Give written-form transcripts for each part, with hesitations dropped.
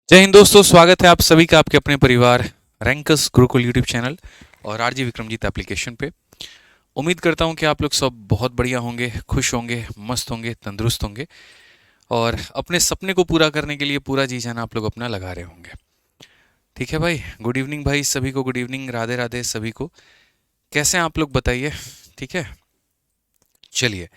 जय हिंद दोस्तों, स्वागत है आप सभी का आपके अपने परिवार रैंकर्स गुरुकुल यूट्यूब चैनल और आरजी विक्रमजीत एप्लीकेशन पे। उम्मीद करता हूँ कि आप लोग सब बहुत बढ़िया होंगे, खुश होंगे, मस्त होंगे, तंदुरुस्त होंगे और अपने सपने को पूरा करने के लिए पूरा जी जान आप लोग अपना लगा रहे होंगे। ठीक है भाई, गुड इवनिंग भाई सभी को, गुड इवनिंग, राधे राधे सभी को। कैसे हैं आप लोग बताइए। ठीक है, चलिए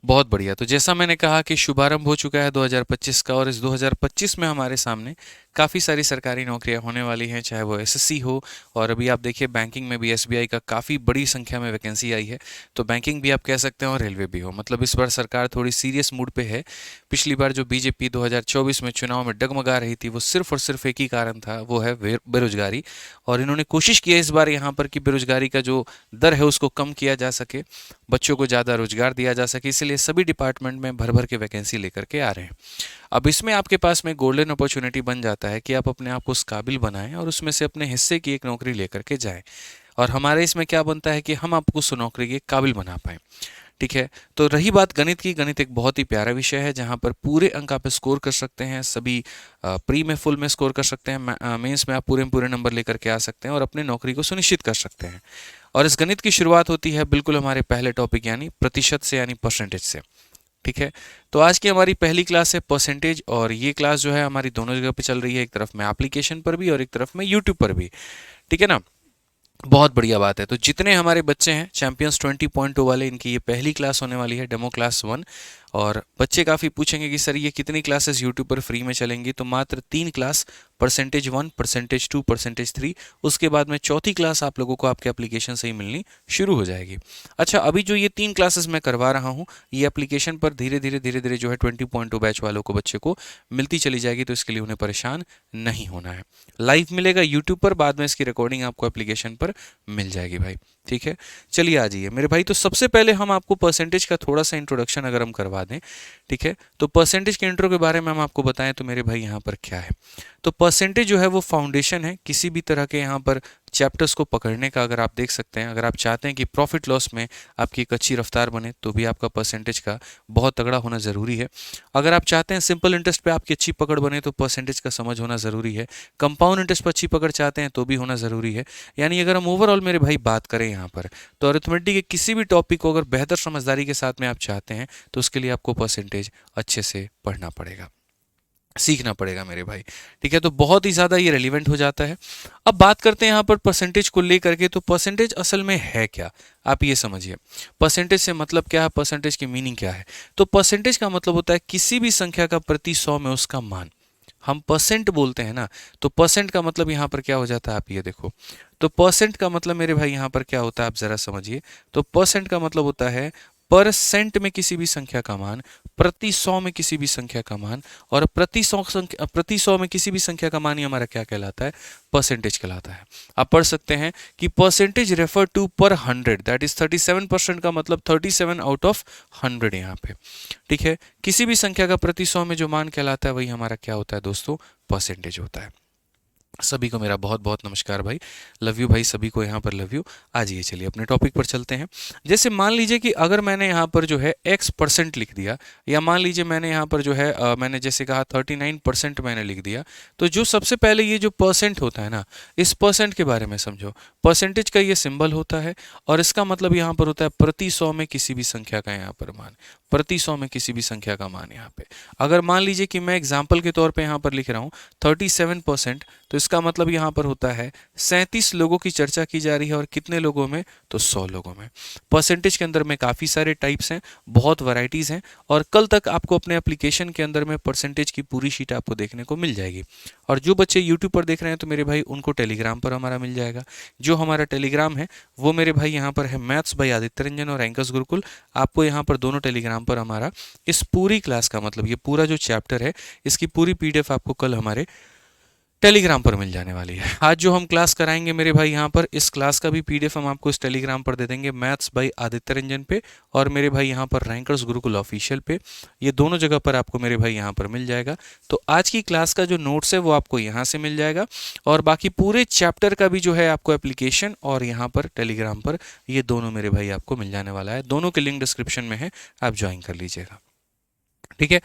बहुत बढ़िया। तो जैसा मैंने कहा कि शुभारंभ हो चुका है 2025 का और इस 2025 में हमारे सामने काफ़ी सारी सरकारी नौकरियां होने वाली हैं, चाहे वो एसएससी हो और अभी आप देखिए बैंकिंग में भी एसबीआई का काफ़ी बड़ी संख्या में वैकेंसी आई है। तो बैंकिंग भी आप कह सकते हैं और रेलवे भी हो, मतलब इस बार सरकार थोड़ी सीरियस मूड पे है। पिछली बार जो बीजेपी 2024 में चुनाव में डगमगा रही थी वो सिर्फ और सिर्फ एक ही कारण था, वो है बेरोजगारी। और इन्होंने कोशिश की है इस बार यहाँ पर कि बेरोजगारी का जो दर है उसको कम किया जा सके, बच्चों को ज़्यादा रोजगार दिया जा सके, इसलिए सभी डिपार्टमेंट में भर भर के वैकेंसी लेकर के आ रहे हैं। अब इसमें आपके पास में गोल्डन अपॉर्चुनिटी बन जाता है कि आप अपने आप को उस काबिल बनाएं और उसमें से अपने हिस्से की एक नौकरी लेकर के जाएं। और हमारे इसमें क्या बनता है कि हम आपको उस नौकरी के काबिल बना पाएं। ठीक है, तो रही बात गणित की, गणित एक बहुत ही प्यारा विषय है जहाँ पर पूरे अंक आप स्कोर कर सकते हैं। सभी प्री में फुल में स्कोर कर सकते हैं, मेंस में आप पूरे पूरे नंबर लेकर के आ सकते हैं और अपने नौकरी को सुनिश्चित कर सकते हैं। और इस गणित की शुरुआत होती है बिल्कुल हमारे पहले टॉपिक यानी प्रतिशत से, यानी परसेंटेज से। ठीक है, तो आज की हमारी पहली क्लास है परसेंटेज और ये क्लास जो है हमारी दोनों जगह पे चल रही है, एक तरफ में एप्लीकेशन पर भी और एक तरफ में यूट्यूब पर भी। ठीक है ना, बहुत बढ़िया बात है। तो जितने हमारे बच्चे हैं चैंपियंस 20.0 वाले, इनकी ये पहली क्लास होने वाली है, डेमो क्लास 1। और बच्चे काफ़ी पूछेंगे कि सर ये कितनी क्लासेस यूट्यूब पर फ्री में चलेंगी, तो मात्र 3 क्लास, परसेंटेज 1, परसेंटेज 2, परसेंटेज 3। उसके बाद में चौथी क्लास आप लोगों को आपके एप्लीकेशन से ही मिलनी शुरू हो जाएगी। अच्छा, अभी जो ये 3 क्लासेस मैं करवा रहा हूँ ये एप्लीकेशन पर धीरे धीरे जो है 20.0 बैच वालों को, बच्चे को मिलती चली जाएगी, तो इसके लिए उन्हें परेशान नहीं होना है। लाइव मिलेगा यूट्यूब पर, बाद में इसकी रिकॉर्डिंग आपको एप्लीकेशन पर मिल जाएगी भाई। ठीक है, चलिए आ जाइए मेरे भाई। तो सबसे पहले हम आपको परसेंटेज का थोड़ा सा इंट्रोडक्शन अगर हम करवा दें। ठीक है, तो परसेंटेज के इंट्रो के बारे में हम आपको बताएं तो मेरे भाई यहाँ पर क्या है। तो परसेंटेज जो है वो फाउंडेशन है किसी भी तरह के यहाँ पर चैप्टर्स को पकड़ने का। अगर आप देख सकते हैं, अगर आप चाहते हैं कि प्रॉफिट लॉस में आपकी एक अच्छी रफ्तार बने तो भी आपका परसेंटेज का बहुत तगड़ा होना ज़रूरी है। अगर आप चाहते हैं सिंपल इंटरेस्ट पे आपकी अच्छी पकड़ बने तो परसेंटेज का समझ होना ज़रूरी है। कंपाउंड इंटरेस्ट पर अच्छी पकड़ चाहते हैं तो भी होना ज़रूरी है। यानी अगर हम ओवरऑल मेरे भाई बात करें यहाँ पर, तो अरिथमेटिक के किसी भी टॉपिक को अगर बेहतर समझदारी के साथ में आप चाहते हैं तो उसके लिए आपको परसेंटेज अच्छे से पढ़ना पड़ेगा, सीखना पड़ेगा मेरे भाई। ठीक है, तो बहुत ही ज़्यादा ये रेलिवेंट हो जाता है। अब बात करते हैं यहाँ पर परसेंटेज को लेकर के। तो परसेंटेज असल में है क्या, आप ये समझिए। परसेंटेज से मतलब क्या है, परसेंटेज की मीनिंग क्या है। तो परसेंटेज का मतलब होता है किसी भी संख्या का प्रति 100 में उसका मान। हम परसेंट बोलते हैं ना, तो परसेंट का मतलब यहाँ पर क्या हो जाता है, आप ये देखो। तो परसेंट का मतलब मेरे भाई यहाँ पर क्या होता है, आप जरा समझिए। तो परसेंट का मतलब होता है परसेंट में किसी भी संख्या का मान, प्रति 100 में किसी भी संख्या का मान, और प्रति 100 में किसी भी संख्या का मान ही हमारा क्या कहलाता है, परसेंटेज कहलाता है। आप पढ़ सकते हैं कि परसेंटेज रेफर टू पर 100, दैट इज 37% का मतलब 37 आउट ऑफ 100 यहाँ पे। ठीक है, किसी भी संख्या का प्रति 100 में जो मान कहलाता है वही हमारा क्या होता है दोस्तों, परसेंटेज होता है। सभी को मेरा बहुत बहुत नमस्कार भाई, लव यू भाई, सभी को यहाँ पर लव यू। आ जाइए, चलिए अपने टॉपिक पर चलते हैं। जैसे मान लीजिए कि अगर मैंने यहाँ पर जो है x% लिख दिया, या मान लीजिए मैंने यहाँ पर जो है मैंने जैसे कहा 39% मैंने लिख दिया, तो जो सबसे पहले ये जो परसेंट होता है ना, इस परसेंट के बारे में समझो। परसेंटेज का ये सिंबल होता है और इसका मतलब यहाँ पर होता है प्रति 100 में किसी भी संख्या का यहाँ पर मान, प्रति 100 में किसी भी संख्या का मान यहाँ पे। अगर मान लीजिए कि मैं एग्जाम्पल के तौर पर यहाँ पर लिख रहा हूँ 37%, तो इसका मतलब यहाँ पर होता है 37 लोगों की चर्चा की जा रही है, और कितने लोगों में, तो 100 लोगों में। परसेंटेज के अंदर में काफ़ी सारे टाइप्स हैं, बहुत वैरायटीज़ हैं, और कल तक आपको अपने एप्लीकेशन के अंदर में परसेंटेज की पूरी शीट आपको देखने को मिल जाएगी। और जो बच्चे यूट्यूब पर देख रहे हैं तो मेरे भाई उनको टेलीग्राम पर हमारा मिल जाएगा। जो हमारा टेलीग्राम है वो मेरे भाई यहाँ पर है मैथ्स बाय आदित्य रंजन और रैंकर्स गुरुकुल। आपको यहाँ पर दोनों टेलीग्राम पर हमारा इस पूरी क्लास का मतलब ये पूरा जो चैप्टर है इसकी पूरी PDF आपको कल हमारे टेलीग्राम पर मिल जाने वाली है। आज जो हम क्लास कराएंगे मेरे भाई यहाँ पर, इस क्लास का भी PDF हम आपको इस टेलीग्राम पर दे देंगे, मैथ्स बाय आदित्य रंजन पे, और मेरे भाई यहाँ पर रैंकर्स गुरुकुल ऑफिशियल पे। ये दोनों जगह पर आपको मेरे भाई यहाँ पर मिल जाएगा। तो आज की क्लास का जो नोट्स है वो आपको यहाँ से मिल जाएगा, और बाकी पूरे चैप्टर का भी जो है आपको एप्लीकेशन और यहाँ पर टेलीग्राम पर, ये दोनों मेरे भाई आपको मिल जाने वाला है। दोनों के लिंक डिस्क्रिप्शन में है, आप ज्वाइन कर लीजिएगा। ठीक है,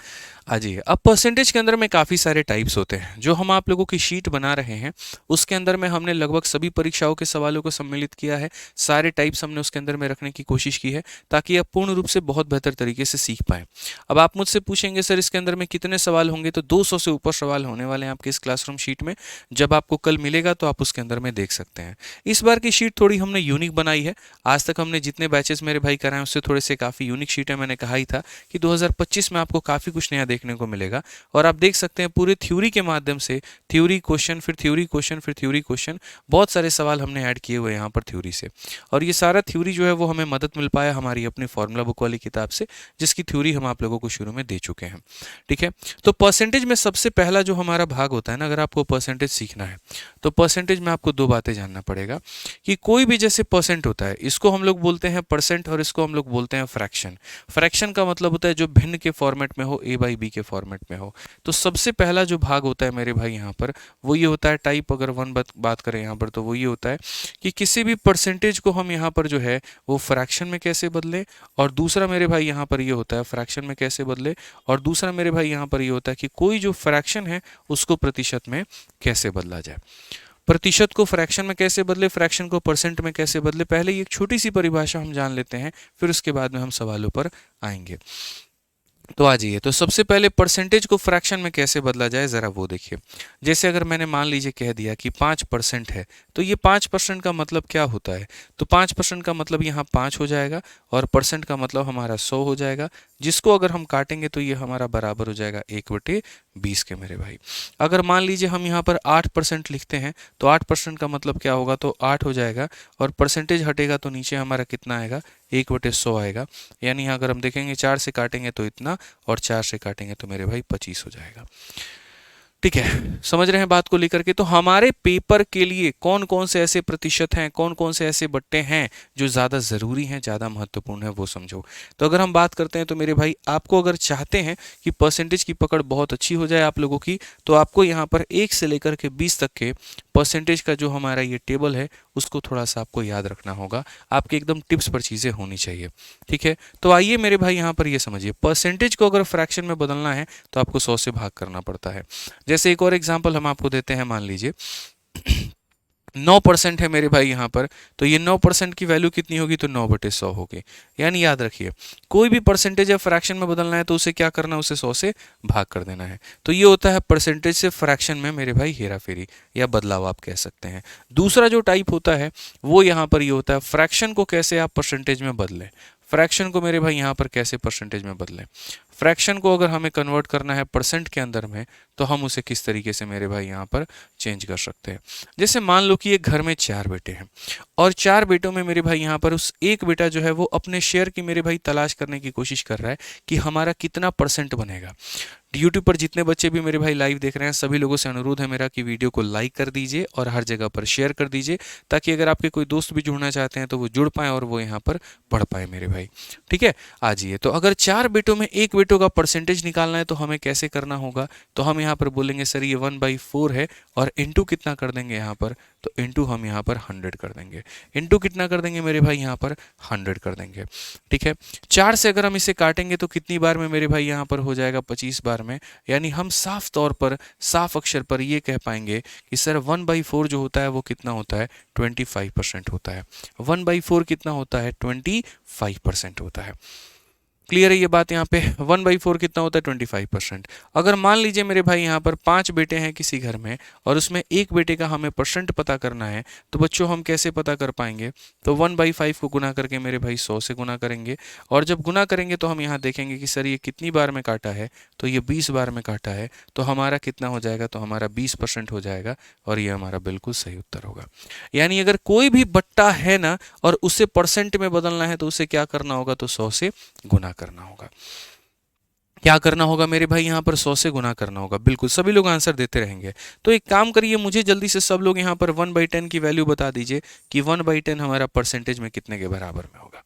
जी, अब परसेंटेज के अंदर में काफ़ी सारे टाइप्स होते हैं। जो हम आप लोगों की शीट बना रहे हैं उसके अंदर में हमने लगभग सभी परीक्षाओं के सवालों को सम्मिलित किया है। सारे टाइप्स हमने उसके अंदर में रखने की कोशिश की है ताकि आप पूर्ण रूप से बहुत बेहतर तरीके से सीख पाएँ। अब आप मुझसे पूछेंगे सर इसके अंदर में कितने सवाल होंगे, तो 200 से ऊपर सवाल होने वाले हैं आपके इस क्लासरूम शीट में। जब आपको कल मिलेगा तो आप उसके अंदर में देख सकते हैं। इस बार की शीट थोड़ी हमने यूनिक बनाई है। आज तक हमने जितने बैचेस मेरे भाई कराए उससे थोड़े से काफ़ी यूनिक शीट है। मैंने कहा ही था कि 2025 में आपको काफ़ी कुछ नया देखने को मिलेगा। और आप देख सकते हैं पूरे थ्योरी के माध्यम से थ्योरी क्वेश्चन, फिर थ्योरी क्वेश्चन, फिर थ्योरी क्वेश्चन, बहुत सारे सवाल हमने ऐड किए हुए हैं यहाँ पर थ्योरी से। और ये सारा थ्योरी जो है वो हमें मदद मिल पाया हमारी अपनी फॉर्मूला बुक वाली किताब से, जिसकी थ्योरी हम आप लोगों को शुरू में दे चुके हैं। ठीक है, तो परसेंटेज में सबसे पहला जो हमारा भाग होता है ना, अगर आपको परसेंटेज सीखना है तो परसेंटेज में आपको दो बातें जानना पड़ेगा कि कोई भी जैसे परसेंट होता है, इसको हम लोग बोलते हैं परसेंट और इसको हम लोग बोलते हैं फ्रैक्शन। फ्रैक्शन का मतलब होता है जो भिन्न के फॉर्मेट में हो, a/b के फॉर्मेट में हो। तो सबसे पहला जो भाग होता है मेरे भाई यहाँ पर वो ये होता है टाइप, अगर वन बात करें यहाँ पर तो वो ये होता है कि किसी भी परसेंटेज को हम यहाँ पर जो है वो फ्रैक्शन में कैसे बदलें, और दूसरा मेरे भाई यहाँ पर ये होता है फ्रैक्शन में कैसे बदले, और दूसरा मेरे भाई यहाँ पर ये होता है कि कोई जो फ्रैक्शन है उसको प्रतिशत में कैसे बदला जाए। प्रतिशत को फ्रैक्शन में कैसे बदले, फ्रैक्शन को परसेंट में कैसे बदले, पहले ये एक छोटी सी परिभाषा हम जान लेते हैं, फिर उसके बाद में हम सवालों पर आएंगे। तो आ जाइए, तो सबसे पहले परसेंटेज को फ्रैक्शन में कैसे बदला जाए ज़रा वो देखिए। जैसे अगर मैंने मान लीजिए कह दिया कि 5% है, तो ये 5% का मतलब क्या होता है, तो 5% का मतलब यहाँ 5 हो जाएगा और परसेंट का मतलब हमारा 100 हो जाएगा, जिसको अगर हम काटेंगे तो ये हमारा बराबर हो जाएगा 1/20 के मेरे भाई। अगर मान लीजिए हम यहाँ पर 8% लिखते हैं तो 8% का मतलब क्या होगा, तो 8 हो जाएगा और परसेंटेज हटेगा तो नीचे हमारा कितना आएगा, 1/100 आएगा। यानी यहाँ अगर हम देखेंगे 4 से काटेंगे तो इतना और 4 से काटेंगे तो मेरे भाई 25 हो जाएगा। ठीक है, समझ रहे हैं बात को लेकर के। तो हमारे पेपर के लिए कौन कौन से ऐसे प्रतिशत हैं, कौन कौन से ऐसे बट्टे हैं जो ज़्यादा ज़रूरी हैं, ज़्यादा महत्वपूर्ण है, वो समझो। तो अगर हम बात करते हैं तो मेरे भाई आपको अगर चाहते हैं कि परसेंटेज की पकड़ बहुत अच्छी हो जाए आप लोगों की, तो आपको यहाँ पर 1 से लेकर के 20 तक के परसेंटेज का जो हमारा ये टेबल है उसको थोड़ा सा आपको याद रखना होगा। आपके एकदम टिप्स पर चीज़ें होनी चाहिए। ठीक है, तो आइए मेरे भाई यहाँ पर ये समझिए, परसेंटेज को अगर फ्रैक्शन में बदलना है तो आपको 100 से भाग करना पड़ता है। जैसे एक और एग्जांपल हम आपको देते हैं, मान लीजिए 9% है मेरे भाई यहाँ पर, तो ये 9% की वैल्यू कितनी होगी, तो 9/100 होगी। यानी याद रखिए कोई भी परसेंटेज या फ्रैक्शन में बदलना है तो उसे क्या करना है, उसे 100 से भाग कर देना है। तो ये होता है परसेंटेज से फ्रैक्शन में मेरे भाई हेरा फेरी या बदलाव आप कह सकते हैं। दूसरा जो टाइप होता है वो यहाँ पर ये होता है फ्रैक्शन को कैसे आप परसेंटेज में बदलें। फ्रैक्शन को मेरे भाई यहाँ पर कैसे परसेंटेज में बदलें, फ्रैक्शन को अगर हमें कन्वर्ट करना है परसेंट के अंदर में तो हम उसे किस तरीके से मेरे भाई यहाँ पर चेंज कर सकते हैं। जैसे मान लो कि एक घर में 4 बेटे हैं और 4 बेटों में मेरे भाई यहाँ पर उस एक बेटा जो है वो अपने शेयर की मेरे भाई तलाश करने की कोशिश कर रहा है कि हमारा कितना परसेंट बनेगा। यूट्यूब पर जितने बच्चे भी मेरे भाई लाइव देख रहे हैं सभी लोगों से अनुरोध है मेरा कि वीडियो को लाइक कर दीजिए और हर जगह पर शेयर कर दीजिए, ताकि अगर आपके कोई दोस्त भी जुड़ना चाहते हैं तो वो जुड़ पाएँ और वो यहाँ पर पढ़ पाए मेरे भाई। ठीक है, आ जाइए। तो अगर 4 बेटों में एक बेटों का परसेंटेज निकालना है तो हमें कैसे करना होगा, तो हम यहाँ पर बोलेंगे सर ये 1/4 है और इंटू कितना कर देंगे यहाँ पर, तो इंटू हम यहाँ पर 100 कर देंगे। इंटू कितना कर देंगे मेरे भाई, यहाँ पर 100 कर देंगे। ठीक है, 4 से अगर हम इसे काटेंगे तो कितनी बार में मेरे भाई यहाँ पर हो जाएगा, 25 बार में। यानी हम साफ तौर पर साफ अक्षर पर ये कह पाएंगे कि सर 1/4 जो होता है वो कितना होता है, 25% होता है। 1/4 कितना होता है, 25% होता है। क्लियर है ये बात यहाँ पे, 1/4 कितना होता है, 25%। अगर मान लीजिए मेरे भाई यहाँ पर 5 बेटे हैं किसी घर में और उसमें एक बेटे का हमें परसेंट पता करना है, तो बच्चों हम कैसे पता कर पाएंगे, तो 1/5 को गुना करके मेरे भाई 100 से गुना करेंगे और जब गुना करेंगे तो हम यहाँ देखेंगे कि सर ये कितनी बार में काटा है, तो ये 20 बार में काटा है, तो हमारा कितना हो जाएगा, तो हमारा 20% हो जाएगा और ये हमारा बिल्कुल सही उत्तर होगा। यानी अगर कोई भी बट्टा है ना और उसे परसेंट में बदलना है तो उसे क्या करना होगा, तो 100 से गुना करना होगा। क्या करना होगा मेरे भाई, यहाँ पर 100 से गुना करना होगा। बिल्कुल सभी लोग आंसर देते रहेंगे। तो एक काम करिए, मुझे जल्दी से सब लोग यहाँ पर 1/10 की वैल्यू बता दीजिए कि 1/10 हमारा परसेंटेज में कितने के बराबर में होगा।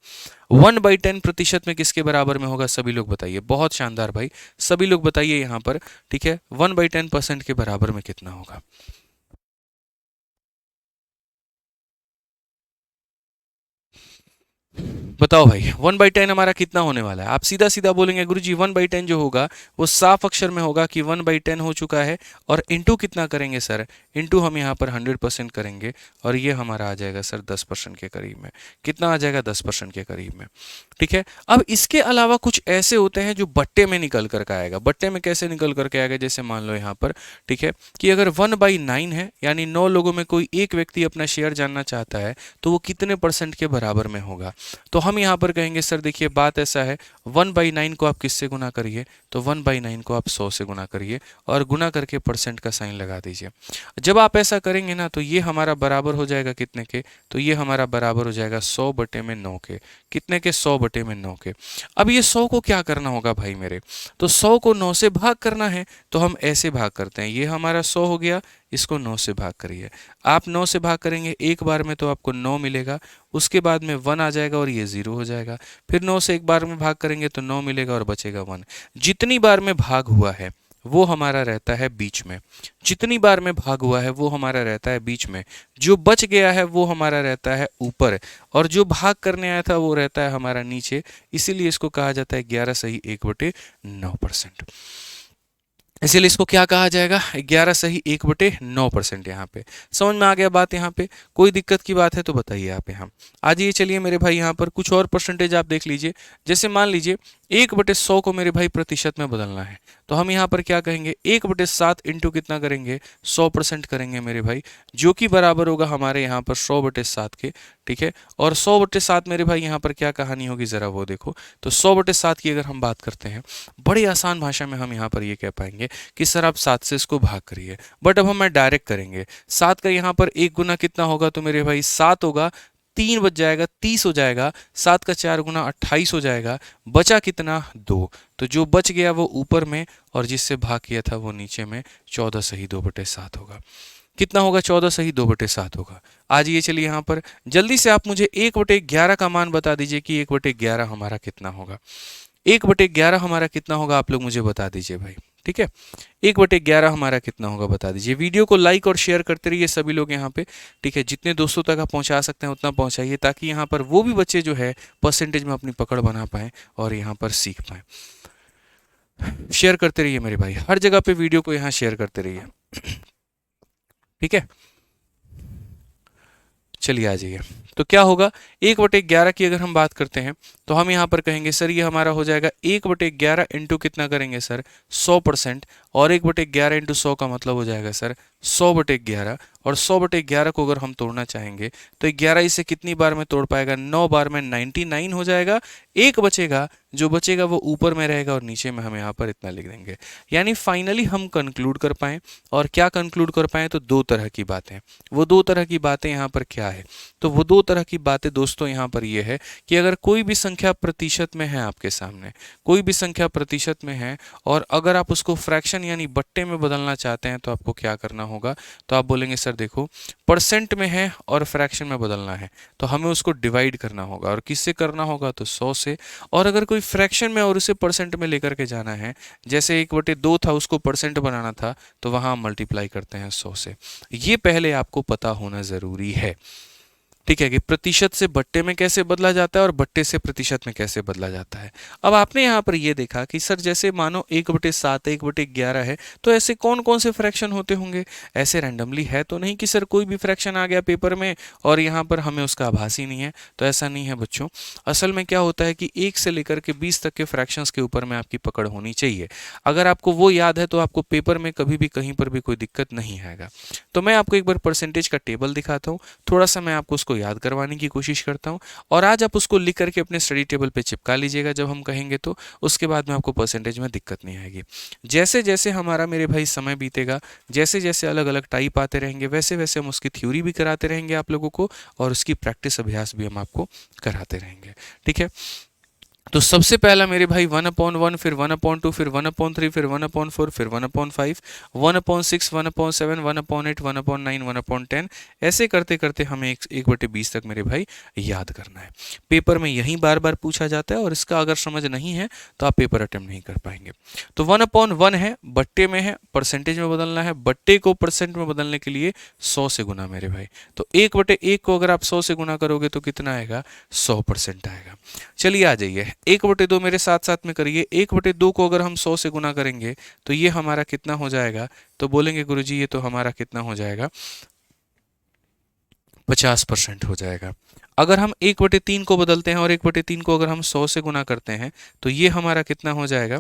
1/10 प्रतिशत में किसके बराबर में होगा, सभी लोग बताइए। बहुत शानदार भाई, सभी लोग बताइए यहाँ पर। ठीक है, 1/10% के बराबर में कितना होगा। बताओ भाई 1/10 हमारा कितना होने वाला है। आप सीधा सीधा बोलेंगे गुरुजी 1/10 जो होगा वो साफ अक्षर में होगा कि 1/10 हो चुका है, और इंटू कितना करेंगे सर, इंटू हम यहाँ पर 100% करेंगे और ये हमारा आ जाएगा सर 10% के करीब में। कितना आ जाएगा, 10% के करीब में। ठीक है, अब इसके अलावा कुछ ऐसे होते हैं जो बट्टे में निकल कर के आएगा। बट्टे में कैसे निकल करके आएगा, जैसे मान लो यहाँ पर, ठीक है, कि अगर 1/9 है यानी 9 लोगों में कोई एक व्यक्ति अपना शेयर जानना चाहता है तो वो कितने % के बराबर में होगा। तो हम यहाँ पर कहेंगे सर देखिए बात ऐसा है, 1/9 को आप किससे गुना करिए, तो 1/9 को आप 100 से गुना करिए और गुना करके % का साइन लगा दीजिए। जब आप ऐसा करेंगे ना तो ये हमारा बराबर हो जाएगा कितने के, तो ये हमारा बराबर हो जाएगा 100/9 के। कितने के, 100/9 के। अब ये 100 को क्या करना होगा भाई मेरे, तो 100 को 9 से भाग करना है, तो हम ऐसे भाग करते हैं। ये हमारा 100 हो गया, इसको 9 से भाग करिए। आप 9 से भाग करेंगे एक बार में तो आपको 9 मिलेगा, उसके बाद में 1 आ जाएगा और ये 0 हो जाएगा। फिर 9 से एक बार में भाग करेंगे तो 9 मिलेगा और बचेगा 1। जितनी बार में भाग हुआ है वो हमारा रहता है बीच में। जितनी बार में भाग हुआ है वो हमारा रहता है बीच में। जो बच गया है वो हमारा रहता है ऊपर, और जो भाग करने आया था वो रहता है हमारा नीचे। इसीलिए इसको कहा जाता है 11 सही 1/9%। इसीलिए इसको क्या कहा जाएगा, 11 सही 1/9%। यहाँ पे समझ में आ गया बात। यहाँ पे कोई दिक्कत की बात है तो बताइए आप। यहाँ आ जाइए, चलिए मेरे भाई यहाँ पर कुछ और % आप देख लीजिए। जैसे मान लीजिए 1/100 को मेरे भाई प्रतिशत में बदलना है, तो हम यहाँ पर क्या कहेंगे, 1/7 इंटू कितना करेंगे, 100% करेंगे मेरे भाई, जो कि बराबर होगा हमारे यहाँ पर 100/7 के। ठीक है, और 100/7 मेरे भाई यहाँ पर क्या कहानी होगी ज़रा वो देखो। तो 100/7 की अगर हम बात करते हैं, बड़ी आसान भाषा में हम यहाँ पर ये कह पाएंगे कि सर आप 7 से इसको भाग करिए, बट अब हम डायरेक्ट करेंगे। 7 का यहाँ पर एक गुना कितना होगा, तो मेरे भाई 7 होगा, 3 बच जाएगा, 30 हो जाएगा। 7 का 4 गुना 28 हो जाएगा। बचा कितना, 2। तो जो बच गया वो ऊपर में और जिससे भाग किया था वो नीचे में, 14 सही 2/7 होगा। कितना होगा, 14 सही 2/7 होगा। आज ये चलिए यहाँ पर जल्दी से आप मुझे 1/11 का मान बता दीजिए कि 1/11 हमारा कितना होगा। 1/11 हमारा कितना होगा, आप लोग मुझे बता दीजिए भाई। ठीक है, 1/11 हमारा कितना होगा बता दीजिए। वीडियो को लाइक और शेयर करते रहिए सभी लोग यहाँ पे। ठीक है, जितने दोस्तों तक आप पहुँचा सकते हैं उतना पहुँचाइए, ताकि यहाँ पर वो भी बच्चे जो है % में अपनी पकड़ बना पाएँ और यहाँ पर सीख पाएँ। शेयर करते रहिए मेरे भाई, हर जगह पे वीडियो को यहाँ शेयर करते रहिए। ठीक है, चलिए आ जाइए। तो क्या होगा, 1/11 की अगर हम बात करते हैं तो हम यहाँ पर कहेंगे सर ये हमारा हो जाएगा 1/11 इंटू कितना करेंगे सर, 100%। और 1/11 इंटू 100 का मतलब हो जाएगा सर 100/11। और 100/11 को अगर हम तोड़ना चाहेंगे तो 11 इसे कितनी बार में तोड़ पाएगा, 9 बार में 99 हो जाएगा। एक बचेगा, जो बचेगा वो ऊपर में रहेगा और नीचे में हम यहाँ पर इतना लिख देंगे। यानी फाइनली हम कंक्लूड कर पाएँ, और क्या कंक्लूड कर पाएँ, तो 2 तरह की बातें। वो 2 तरह की बातें यहाँ पर क्या है, तो वो 2 तरह की बातें दोस्तों यहाँ पर ये है कि अगर कोई भी संख्या प्रतिशत में है आपके सामने, कोई भी संख्या प्रतिशत में है, और अगर आप उसको फ्रैक्शन यानी बट्टे में बदलना चाहते हैं तो आपको क्या करना होगा, तो आप बोलेंगे सर देखो % में है और फ्रैक्शन में बदलना है तो हमें उसको डिवाइड करना होगा, और किससे करना होगा, तो 100 से। और अगर कोई फ्रैक्शन में और उसे % में लेकर के जाना है, जैसे 1/2 था उसको % बनाना था, तो वहां मल्टीप्लाई करते हैं 100 से। ये पहले आपको पता होना जरूरी है। ठीक है, कि प्रतिशत से बट्टे में कैसे बदला जाता है और बट्टे से प्रतिशत में कैसे बदला जाता है। अब आपने यहाँ पर ये देखा कि सर जैसे मानो 1/7 1/11 है, तो ऐसे कौन कौन से फ्रैक्शन होते होंगे। ऐसे रैंडमली है तो नहीं कि सर कोई भी फ्रैक्शन आ गया पेपर में और यहाँ पर हमें उसका आभास ही नहीं है, तो ऐसा नहीं है बच्चों। असल में क्या होता है कि 1 से लेकर के 20 तक के फ्रैक्शंस के ऊपर में आपकी पकड़ होनी चाहिए। अगर आपको वो याद है तो आपको पेपर में कभी भी कहीं पर भी कोई दिक्कत नहीं आएगा। तो मैं आपको एक बार % का टेबल दिखाता हूँ, थोड़ा सा मैं आपको उसको याद करवाने की कोशिश करता हूँ, और आज आप उसको लिख करके अपने स्टडी टेबल पे चिपका लीजिएगा जब हम कहेंगे, तो उसके बाद में आपको % में दिक्कत नहीं आएगी। जैसे जैसे हमारा मेरे भाई समय बीतेगा, जैसे जैसे अलग अलग टाइप आते रहेंगे, वैसे वैसे हम उसकी थ्योरी भी कराते रहेंगे आप लोगों को, और उसकी प्रैक्टिस अभ्यास भी हम आपको कराते रहेंगे। ठीक है, तो सबसे पहला मेरे भाई 1/1, फिर 1/2, फिर 1/3, फिर 1/4, फिर 1/5, 1/6, 1/7, 1/8, 1/9, 1/10, ऐसे करते करते हमें 1/20 तक मेरे भाई याद करना है। पेपर में यही बार बार पूछा जाता है और इसका अगर समझ नहीं है तो आप पेपर अटेम्प्ट नहीं कर पाएंगे। तो 1/1 है, बट्टे में है, परसेंटेज में बदलना है। बट्टे को परसेंट में बदलने के लिए 100 से गुना मेरे भाई। तो 1/1 को अगर आप 100 से गुना करोगे तो कितना आएगा? 100% आएगा। चलिए आ जाइए, 1/2 मेरे साथ साथ में करिए। 1/2 को अगर हम 100 से गुना करेंगे तो ये हमारा कितना हो जाएगा? तो बोलेंगे गुरुजी ये तो हमारा कितना हो जाएगा? 50% हो जाएगा। अगर हम 1/3 को बदलते हैं और 1/3 को अगर हम 100 से गुना करते हैं तो ये हमारा कितना हो जाएगा?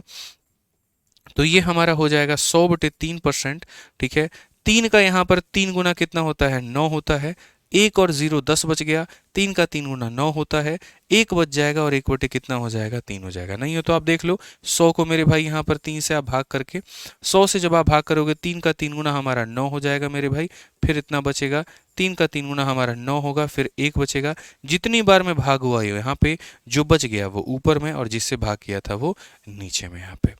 तो ये हमारा हो जाएगा 100/3%। ठीक है, 3 का यहाँ पर 3 गुना कितना होता है? 9 होता है। 1 और 0 10 बच गया। 3 का 3 गुना 9 होता है। 1 बच जाएगा और 1 बटे कितना हो जाएगा? 3 हो जाएगा। नहीं हो तो आप देख लो, 100 को मेरे भाई यहाँ पर 3 से आप भाग करके, 100 से जब आप भाग करोगे 3 का 3 गुना हमारा 9 हो जाएगा मेरे भाई। फिर इतना बचेगा, 3 का 3 गुना हमारा 9 होगा, फिर 1 बचेगा। जितनी बार में भाग हुआ है यहाँ पे, जो बच गया वो ऊपर में और जिससे भाग किया था वो नीचे में यहाँ पे।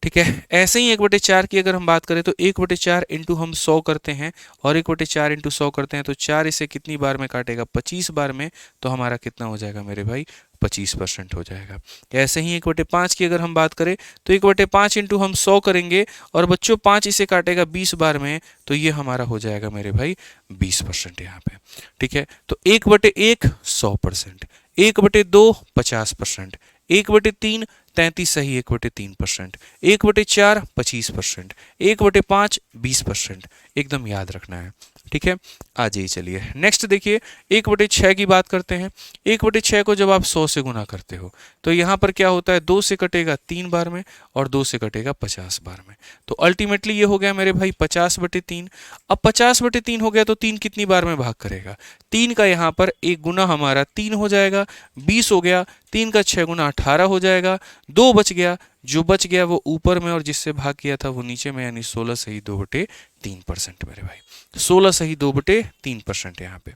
ठीक है, ऐसे ही 1/4 की अगर हम बात करें तो 1/4 इंटू हम 100 करते हैं और 1/4 इंटू 100 करते हैं तो 4 इसे कितनी बार में काटेगा? 25 बार में। तो हमारा कितना हो जाएगा मेरे भाई? 25% हो जाएगा। ऐसे ही 1/5 की अगर हम बात करें तो 1/5 इंटू हम 100 करेंगे और बच्चों 5 इसे काटेगा 20 बार में। तो ये हमारा हो जाएगा मेरे भाई 20% यहाँ पे। ठीक है, तो 1/1 100%, 1/2 50%, 1/3 33 सही 1/3%, 1/4 25%, 1/5 20%। एकदम याद रखना है। ठीक है, आ जाइए चलिए नेक्स्ट देखिए, 1/6 की बात करते हैं। 1/6 को जब आप 100 से गुना करते हो तो यहाँ पर क्या होता है? 2 से कटेगा 3 बार में और 2 से कटेगा 50 बार में। तो अल्टीमेटली ये हो गया मेरे भाई 50/3। अब 50/3 हो गया तो 3 कितनी बार में भाग करेगा? 3 का यहाँ पर एक गुना हमारा 3 हो जाएगा, 20 हो गया। 3 का 6 गुना 18 हो जाएगा। 2 बच गया, जो बच गया वो ऊपर में और जिससे भाग किया था वो नीचे में, यानी 16 सही 2/3% मेरे भाई। 16 सही 2/3% यहाँ पे।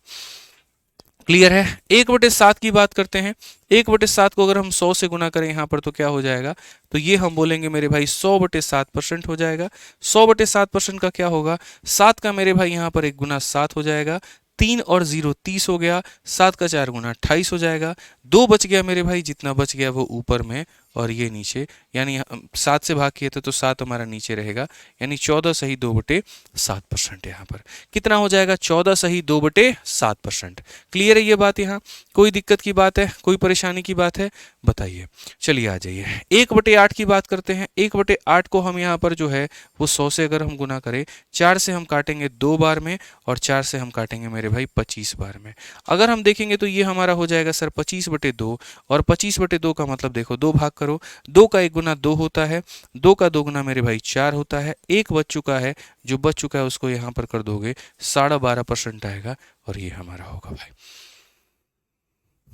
क्लियर है? 1/7 की बात करते हैं। 1/7 को अगर हम 100 से गुना करें यहाँ पर तो क्या हो जाएगा? तो ये हम बोलेंगे मेरे भाई 100/7% हो जाएगा। 100/7% का क्या होगा? 7 का मेरे भाई यहाँ पर एक गुना 7 हो जाएगा। 3 और 0 30 हो गया। 7 का 4 गुना 28 हो जाएगा। 2 बच गया मेरे भाई, जितना बच गया वो ऊपर में और ये नीचे, यानी 7 से भाग किए थे तो 7 हमारा नीचे रहेगा, यानी 14 सही 2/7% यहाँ पर कितना हो जाएगा? 14 सही 2/7%। क्लियर है ये बात? यहाँ कोई दिक्कत की बात है, कोई परेशानी की बात है? बताइए। चलिए आ जाइए, 1/8 की बात करते हैं। 1/8 को हम यहाँ पर जो है वो 100 से अगर हम गुना करें, 4 से हम काटेंगे 2 बार में और 4 से हम काटेंगे मेरे भाई 25 बार में। अगर हम देखेंगे तो ये हमारा हो जाएगा सर 25/2, और 25/2 का मतलब देखो 2 भाग करो, 2 का 1 गुना 2 होता है, 2 का 2 गुना मेरे भाई 4 होता है। 1 बच चुका है, जो बच चुका है उसको यहाँ पर कर दोगे 12.5% आएगा और ये हमारा होगा भाई।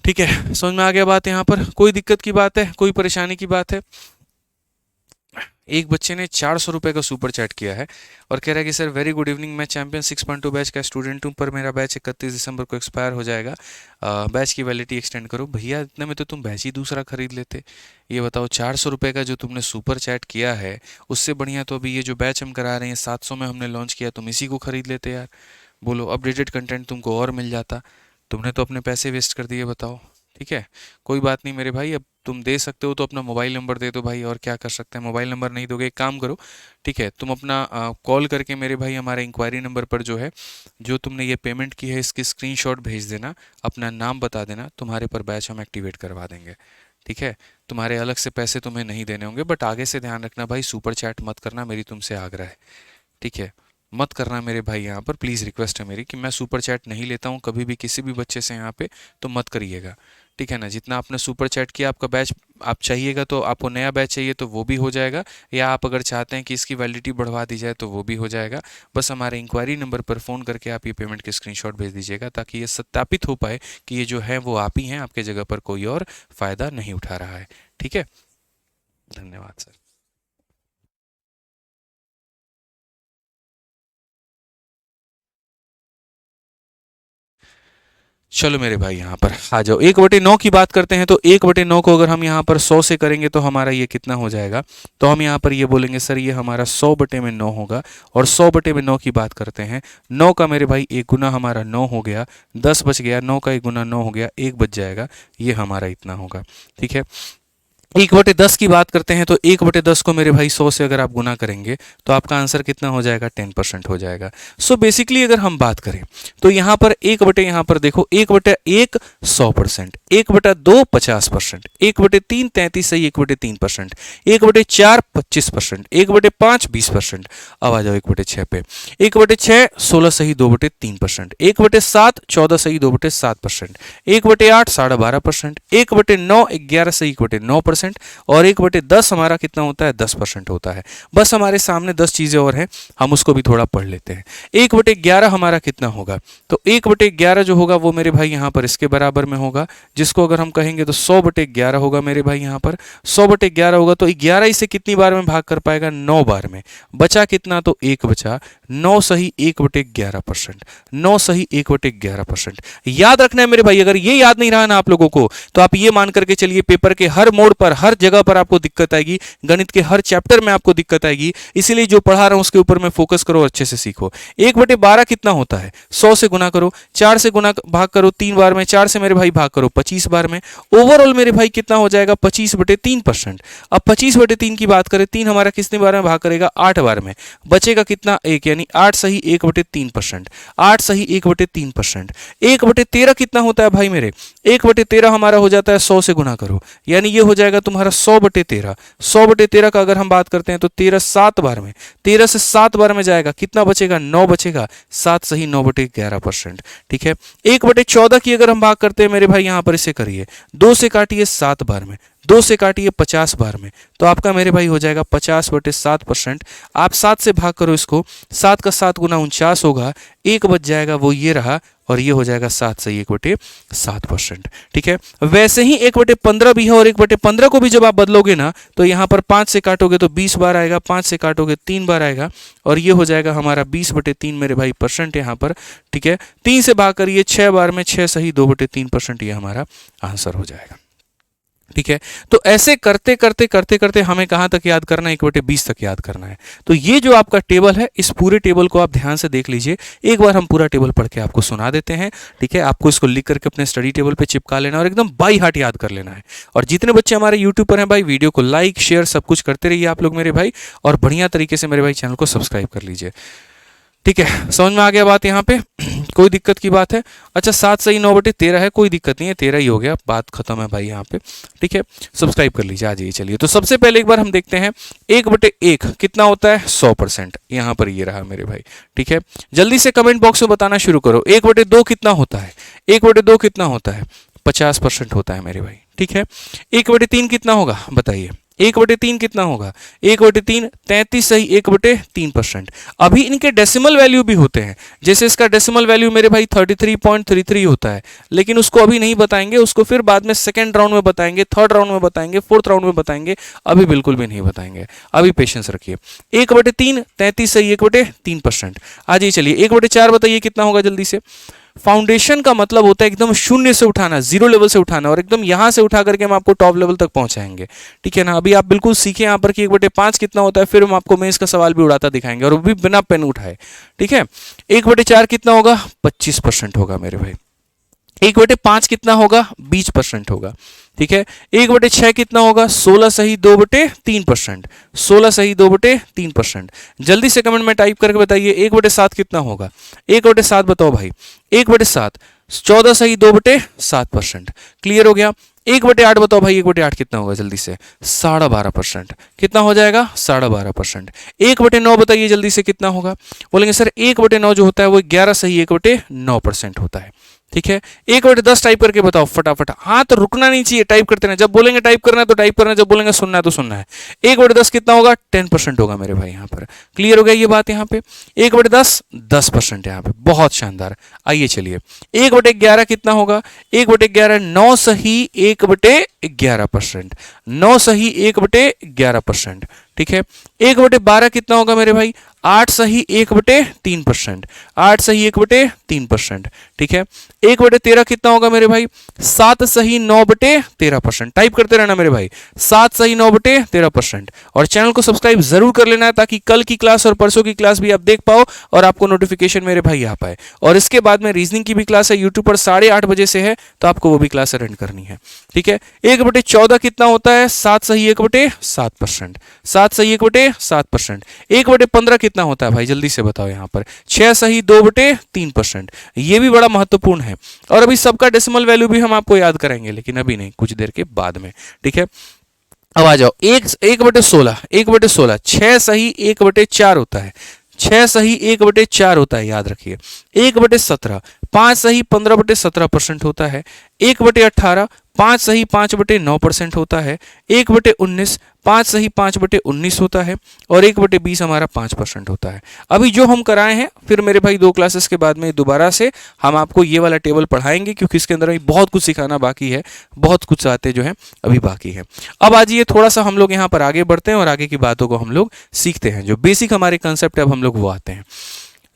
ठीक है, समझ में आ गया बात? यहाँ पर कोई दिक्कत की बात है, कोई परेशानी की बात है? एक बच्चे ने 400 रुपये का सुपर चैट किया है और कह रहा है कि सर वेरी गुड इवनिंग, मैं चैंपियन 6.2 बैच का स्टूडेंट हूँ, पर मेरा बैच 31 दिसंबर को एक्सपायर हो जाएगा, बैच की वैलिडिटी एक्सटेंड करो। भैया इतने में तो तुम बैच ही दूसरा खरीद लेते। ये बताओ 400 रुपये का जो तुमने सुपर चैट किया है, उससे बढ़िया तो अभी ये जो बैच हम करा रहे हैं 700 में हमने लॉन्च किया, तुम इसी को खरीद लेते यार। बोलो, अपडेटेड कंटेंट तुमको और मिल जाता। तुमने तो अपने पैसे वेस्ट कर दिए, बताओ। ठीक है, कोई बात नहीं मेरे भाई, अब तुम दे सकते हो तो अपना मोबाइल नंबर दे दो भाई, और क्या कर सकते हैं। मोबाइल नंबर नहीं दोगे, एक काम करो, ठीक है, तुम अपना कॉल करके मेरे भाई हमारे इंक्वायरी नंबर पर जो है, जो तुमने ये पेमेंट की है इसकी स्क्रीनशॉट भेज देना, अपना नाम बता देना, तुम्हारे पर बैच हम एक्टिवेट करवा देंगे। ठीक है, तुम्हारे अलग से पैसे तुम्हें नहीं देने होंगे, बट आगे से ध्यान रखना भाई, सुपर चैट मत करना, मेरी तुमसे आग्रह है। ठीक है, मत करना मेरे भाई, यहाँ पर प्लीज़ रिक्वेस्ट है मेरी कि मैं सुपर चैट नहीं लेता हूँ कभी भी किसी भी बच्चे से यहाँ पे, तो मत करिएगा। ठीक है ना, जितना आपने सुपर चैट किया, आपका बैच आप चाहिएगा तो आपको नया बैच चाहिए तो वो भी हो जाएगा, या आप अगर चाहते हैं कि इसकी वैलिडिटी बढ़वा दी जाए तो वो भी हो जाएगा। बस हमारे इंक्वायरी नंबर पर फ़ोन करके आप ये पेमेंट की स्क्रीनशॉट भेज दीजिएगा, ताकि ये सत्यापित हो पाए कि ये जो है वो आप ही हैं, आपके जगह पर कोई और फ़ायदा नहीं उठा रहा है। ठीक है, धन्यवाद सर। चलो मेरे भाई यहाँ पर आ जाओ, 1/9 की बात करते हैं। तो 1/9 को अगर हम यहाँ पर 100 से करेंगे तो हमारा ये कितना हो जाएगा, तो हम यहाँ पर ये बोलेंगे सर ये हमारा 100/9 होगा। और 100/9 की बात करते हैं, 9 का मेरे भाई 1 गुना हमारा 9 हो गया, 10 बच गया, 9 का 1 गुना 9 हो गया, 1 बच जाएगा, ये हमारा इतना होगा। ठीक है, 1/10 की बात करते हैं। तो 1/10 को मेरे भाई 100 से अगर आप गुना करेंगे तो आपका आंसर कितना हो जाएगा, 10% हो जाएगा। सो बेसिकली अगर हम बात करें तो यहाँ पर यहाँ पर देखो 1/1 100%, 1/2 50%, 1/3 33 सही 1/3%, 1/4 25%, 1/5 20%। अब आ जाओ 1/6 पे, 1/6 16 सही 2/3%, 1/7 14 सही 2/7%, 1/8 12.5%, 1/9 11 सही 1/9%, और 1/10 हमारा कितना होता है, 10% होता है। बस हमारे सामने 10 चीजें और हैं, हम उसको भी थोड़ा पढ़ लेते हैं। 1/11 हमारा कितना होगा, तो 1/11 जो होगा वो मेरे भाई यहाँ पर इसके बराबर में होगा, जिसको अगर हम कहेंगे तो 100/11 होगा मेरे भाई। यहाँ पर 100/11 होगा तो 11 इसे कितनी बार में भाग कर पाएगा, 9 बार में। बचा कितना, तो 1 बचा, 9 सही 1/11%, 9 सही 1/11%। याद रखना है मेरे भाई, अगर ये याद नहीं रहा ना आप लोगों को, तो आप ये मान करके चलिए पेपर के हर मोड़ पर, हर जगह पर आपको दिक्कत आएगी, गणित के हर चैप्टर में आपको दिक्कत आएगी। इसीलिए जो पढ़ा रहा हूं उसके ऊपर में फोकस करो, अच्छे से सीखो। 1/12 कितना होता है, 100 से गुना करो, 4 से गुना भाग करो 3 बार में, 4 से मेरे भाई भाग करो 25 बार में। ओवरऑल मेरे भाई कितना हो जाएगा, 25/3%। अब 25/3 की बात करें, 3 हमारा कितने बार में भाग करेगा, 8 बार में। बचेगा कितना, 1, यानी 8 सही 1/3%, 8 सही 1/3%। 1/13 कितना होता है भाई मेरे, 1/13 हमारा हो जाता है 100 से गुना करो, यानी ये हो जाएगा तुम्हारा 100/13। 100/13 का अगर हम बात करते हैं तो 13 7 बार में, 13 से 7 बार में जाएगा, कितना बचेगा, 9 बचेगा, 7 सही 9/11%। ठीक है, 1/14 की अगर हम बात करते हैं मेरे भाई, यहां पर इसे करिए, 2 से काटिए 7 बार में, 2 से काटिए 50 बार में, तो आपका मेरे भाई हो जाएगा 50/7%। आप 7 से भाग करो इसको, 7 का 7 गुना 49 होगा, 1 बच जाएगा, वो ये रहा, और ये हो जाएगा 7 सही 1/7%। ठीक है, वैसे ही 1/15 भी है, और 1/15 को भी जब आप बदलोगे ना तो यहाँ पर 5 से काटोगे तो 20 बार आएगा, 5 से काटोगे 3 बार आएगा, और ये हो जाएगा हमारा 20/3 मेरे भाई % यहाँ पर। ठीक है, 3 से भाग करिए 6 बार में, 6 सही 2/3%, ये हमारा आंसर हो जाएगा। ठीक है, तो ऐसे करते करते करते करते हमें कहां तक याद करना है, 1/20 तक याद करना है। तो ये जो आपका टेबल है, इस पूरे टेबल को आप ध्यान से देख लीजिए। एक बार हम पूरा टेबल पढ़ के आपको सुना देते हैं। ठीक है, आपको इसको लिख करके अपने स्टडी टेबल पे चिपका लेना और एकदम बाई हार्ट याद कर लेना है। और जितने बच्चे हमारे यूट्यूब पर हैं भाई, वीडियो को लाइक शेयर सब कुछ करते रहिए आप लोग मेरे भाई, और बढ़िया तरीके से मेरे भाई चैनल को सब्सक्राइब कर लीजिए। ठीक है, समझ में आ गया बात यहाँ पे, कोई दिक्कत की बात है। अच्छा, 7 सही 9/13 है, कोई दिक्कत नहीं है, 13 ही हो गया, बात खत्म है भाई यहाँ पे। ठीक है, सब्सक्राइब कर लीजिए, आ जाइए। चलिए, तो सबसे पहले एक बार हम देखते हैं 1/1 कितना होता है, 100%। यहाँ पर ये रहा मेरे भाई। ठीक है, जल्दी से कमेंट बॉक्स में बताना शुरू करो। 1/2 कितना होता है, 1/2 कितना होता है, 50% होता है मेरे भाई। ठीक है, 1/3 कितना होगा बताइए, 1/3 कितना होगा, 1/3 33 सही 1/3%। अभी इनके डेसिमल वैल्यू भी होते हैं, जैसे इसका डेसिमल वैल्यू मेरे भाई 33.33 होता है, लेकिन उसको अभी नहीं बताएंगे, उसको फिर बाद में सेकंड राउंड में बताएंगे, थर्ड राउंड में बताएंगे, फोर्थ राउंड में बताएंगे, अभी बिल्कुल भी नहीं बताएंगे, अभी पेशेंस रखिए। 1/3 33 सही 1/3%। आ जाइए, चलिए 1/4 बताइए कितना होगा जल्दी से। फाउंडेशन का मतलब होता है एकदम शून्य से उठाना, जीरो लेवल से उठाना, और एकदम यहां से उठा करके हम आपको टॉप लेवल तक पहुंचाएंगे। ठीक है ना, अभी आप बिल्कुल सीखे यहाँ पर कि 1/5 कितना होता है, फिर हम आपको मेंस का सवाल भी उड़ाता दिखाएंगे, और वो भी बिना पेन उठाए। ठीक है, 1/4 कितना होगा, 25% होगा मेरे भाई। 1/5 कितना होगा, 20% होगा। ठीक है, 1/6 कितना होगा, 16 सही 2/3%, 16 सही 2/3%। जल्दी से कमेंट में टाइप करके बताइए 1/7 कितना होगा, 1/7 बताओ भाई, 1/7 14 सही 2/7%। क्लियर हो गया। 1/8 बताओ भाई, 1/8 कितना होगा जल्दी से, 12.5%। कितना हो जाएगा, 12.5%। 1/9 बताइए जल्दी से कितना होगा, बोलेंगे सर 1/9 जो होता है वो 11 सही 1/9% होता है। ठीक है, 1/10 टाइप करके बताओ फटाफट, हाँ तो रुकना नहीं चाहिए, टाइप करते रहना, जब बोलेंगे टाइप करना है तो टाइप करना है, जब बोलेंगे सुनना है तो सुनना है। 1/10 कितना होगा, 10% होगा मेरे भाई यहाँ पर। क्लियर हो गया ये बात यहाँ पे। 1/10 10% यहाँ पे, बहुत शानदार। आइए चलिए, 1/11 कितना होगा, 1/11 9 सही 1/11%, 9 सही 1/11%। ठीक है, 1/12 कितना होगा मेरे भाई, 8 सही 1/3%, 8 सही 1/3%, ठीक है। 1/13 कितना होगा मेरे भाई? 7 सही 9/13%। टाइप करते रहना मेरे भाई, 7 सही 9/13%। और चैनल को सब्सक्राइब जरूर कर लेना है ताकि कल की क्लास और परसों की क्लास भी आप देख पाओ और आपको नोटिफिकेशन मेरे भाई आ पाए। और इसके बाद में रीजनिंग की भी क्लास है, यूट्यूब पर 8:30 बजे से है, तो आपको वो भी क्लास अटेंड करनी है, ठीक है। 1/14 कितना होता है? 7 सही 1/7%, 7 सही 1/7%। 1/15 कितना होता है भाई? जल्दी से बताओ यहाँ पर। 6 सही 2/3%। ये भी बड़ा महत्वपूर्ण है। और अभी सबका डेसिमल वैल्यू भी हम आपको याद कराएंगे, लेकिन अभी नहीं, कुछ देर के बाद में, ठीक है। अब आ जाओ 1/16, 1/16, 6 सही 1/4 होता है, 6 सही 1/4 होता है, याद रखिए। 1/17, 5 सही 15/17% होता है। 1/18, 5 सही 5/9% होता है। 1/19, 5 सही 5/19 होता है। और 1/20 हमारा 5% होता है। अभी जो हम कराए हैं, फिर मेरे भाई 2 क्लासेस के बाद में दोबारा से हम आपको ये वाला टेबल पढ़ाएंगे, क्योंकि इसके अंदर अभी बहुत कुछ सिखाना बाकी है, बहुत कुछ बातें जो है अभी बाकी है। अब आज ये थोड़ा सा हम लोग यहाँ पर आगे बढ़ते हैं और आगे की बातों को हम लोग सीखते हैं। जो बेसिक हमारे कंसेप्ट है अब हम लोग वो आते हैं।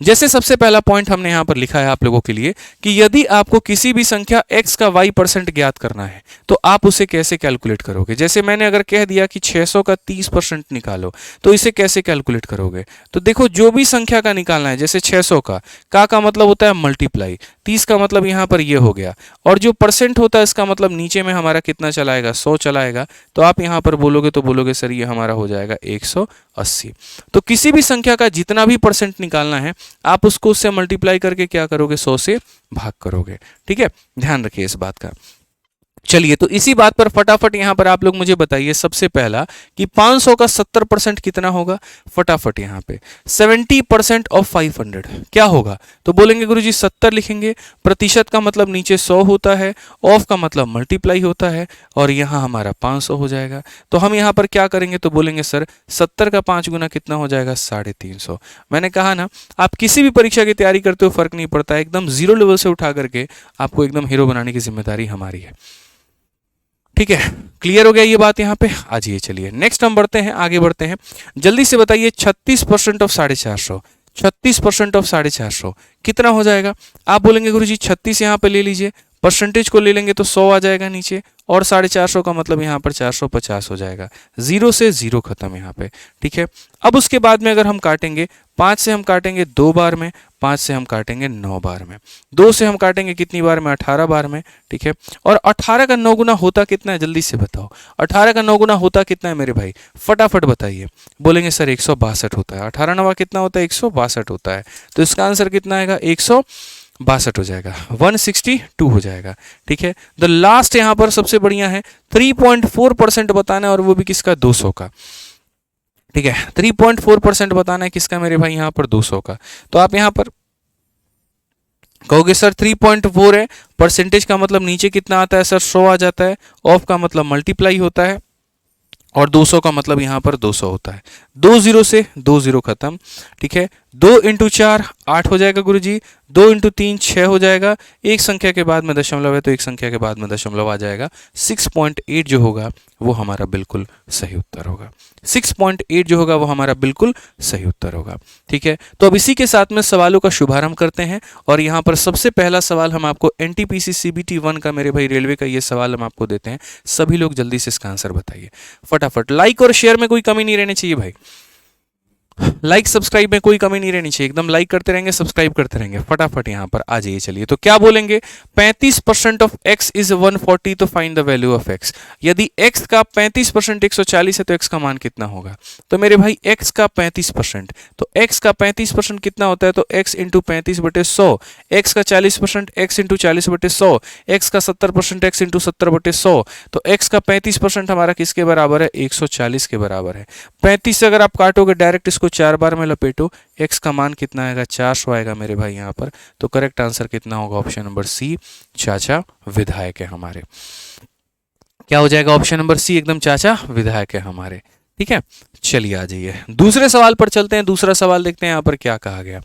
जैसे सबसे पहला पॉइंट हमने यहां पर लिखा है आप लोगों के लिए कि यदि आपको किसी भी संख्या x का y% ज्ञात करना है तो आप उसे कैसे कैलकुलेट करोगे। जैसे मैंने अगर कह दिया कि 600 का 30% निकालो, तो इसे कैसे कैलकुलेट करोगे? तो देखो, जो भी संख्या का निकालना है, जैसे 600 का मतलब होता है मल्टीप्लाई, 30 का मतलब यहां पर ये हो गया, और जो परसेंट होता है इसका मतलब नीचे में हमारा कितना चलाएगा? 100 चलाएगा। तो आप यहां पर बोलोगे तो बोलोगे सर ये हमारा हो जाएगा 180। तो किसी भी संख्या का जितना भी परसेंट निकालना है, आप उसको उससे मल्टीप्लाई करके क्या करोगे? 100 से भाग करोगे, ठीक है। ध्यान रखिए इस बात का। चलिए, तो इसी बात पर फटाफट यहां पर आप लोग मुझे बताइए सबसे पहला कि 500 का 70% कितना होगा? फटाफट यहां पे 70% ऑफ 500 क्या होगा? तो बोलेंगे गुरुजी 70 लिखेंगे, प्रतिशत का मतलब नीचे 100 होता है, ऑफ का मतलब मल्टीप्लाई होता है, और यहां हमारा 500 हो जाएगा। तो हम यहां पर क्या करेंगे? तो बोलेंगे सर 70 का 5 गुना कितना हो जाएगा? 350। मैंने कहा ना, आप किसी भी परीक्षा की तैयारी करते हो फर्क नहीं पड़ता, एकदम जीरो लेवल से उठा करके आपको एकदम हीरो बनाने की जिम्मेदारी हमारी है, ठीक है। क्लियर हो गया ये बात यहाँ पे? आज ये चलिए नेक्स्ट हम बढ़ते हैं, आगे बढ़ते हैं। जल्दी से बताइए 36% ऑफ 450, 36% ऑफ 450 कितना हो जाएगा? आप बोलेंगे गुरुजी 36 यहाँ पे ले लीजिए, परसेंटेज को ले लेंगे तो 100 आ जाएगा नीचे, और 450 का मतलब यहाँ पर 450 हो जाएगा। 0 से 0 खत्म यहाँ पे, ठीक है। अब उसके बाद में अगर हम काटेंगे, 5 से हम काटेंगे 2 बार में, 5 से हम काटेंगे 9 बार में, 2 से हम काटेंगे कितनी बार में? 18 बार में, ठीक है। और 18 का 9 गुना होता कितना है? जल्दी से बताओ, 18 का 9 गुना होता कितना है मेरे भाई? फटाफट बताइए। बोलेंगे सर 162 होता है। 18 9 कितना होता है? 162 होता है। तो इसका आंसर कितना आएगा? 162 हो जाएगा, 162 हो जाएगा, ठीक है। द लास्ट यहां पर सबसे बढ़िया है, 3.4% बताना है, और वो भी किसका? 200 का, ठीक है। 3.4% बताना है किसका मेरे भाई? यहां पर 200 का। तो आप यहां पर कहोगे सर 3.4 है, परसेंटेज का मतलब नीचे कितना आता है? सर 100 आ जाता है, ऑफ का मतलब मल्टीप्लाई होता है, और 200 का मतलब यहाँ पर 200 होता है। 2 0 से 2 0 खत्म, ठीक है। 2 × 4 8 हो जाएगा गुरुजी, 2 × 3 6 हो जाएगा, एक संख्या के बाद में दशमलव है तो एक संख्या के बाद में दशमलव आ जाएगा। 6.8 जो होगा वो हमारा बिल्कुल सही उत्तर होगा। 6.8 जो होगा वो हमारा बिल्कुल सही उत्तर होगा, ठीक है। तो अब इसी के साथ में सवालों का शुभारंभ करते हैं, और यहाँ पर सबसे पहला सवाल हम आपको NTPC CBT 1 का मेरे भाई रेलवे का ये सवाल हम आपको देते हैं। सभी लोग जल्दी से इसका आंसर बताइए फटाफट। लाइक और शेयर में कोई कमी नहीं रहनी चाहिए भाई, लाइक सब्सक्राइब में कोई कमी नहीं रहनी चाहिए, एकदम लाइक करते रहेंगे, सब्सक्राइब करते रहेंगे। फटाफट यहां पर आ जाइए। चलिए, तो क्या बोलेंगे? 35% ऑफ x इज 140, तो find the value of x। यदि x का 35% 140 है तो x का मान कितना होगा? तो मेरे भाई x का 35%, तो x का 35% कितना होता है? तो x × 35/100, x का 40% x × 40/100, x का 70% x × 70/100, तो x का 35% हमारा किसके बराबर है? 140 के बराबर है। 35 से अगर आप काटोगे डायरेक्ट इसको 4 बार में लपेटो, x का मान कितना आएगा? 400 आएगा मेरे भाई यहाँ पर। तो करेक्ट आंसर कितना होगा? ऑप्शन नंबर सी, चाचा विधायक है हमारे। क्या हो जाएगा? ऑप्शन नंबर सी एकदम चाचा विधायक है हमारे। ठीक है, चलिए आ जाइए दूसरे सवाल पर चलते हैं। दूसरा सवाल देखते हैं यहाँ पर क्या कहा गया।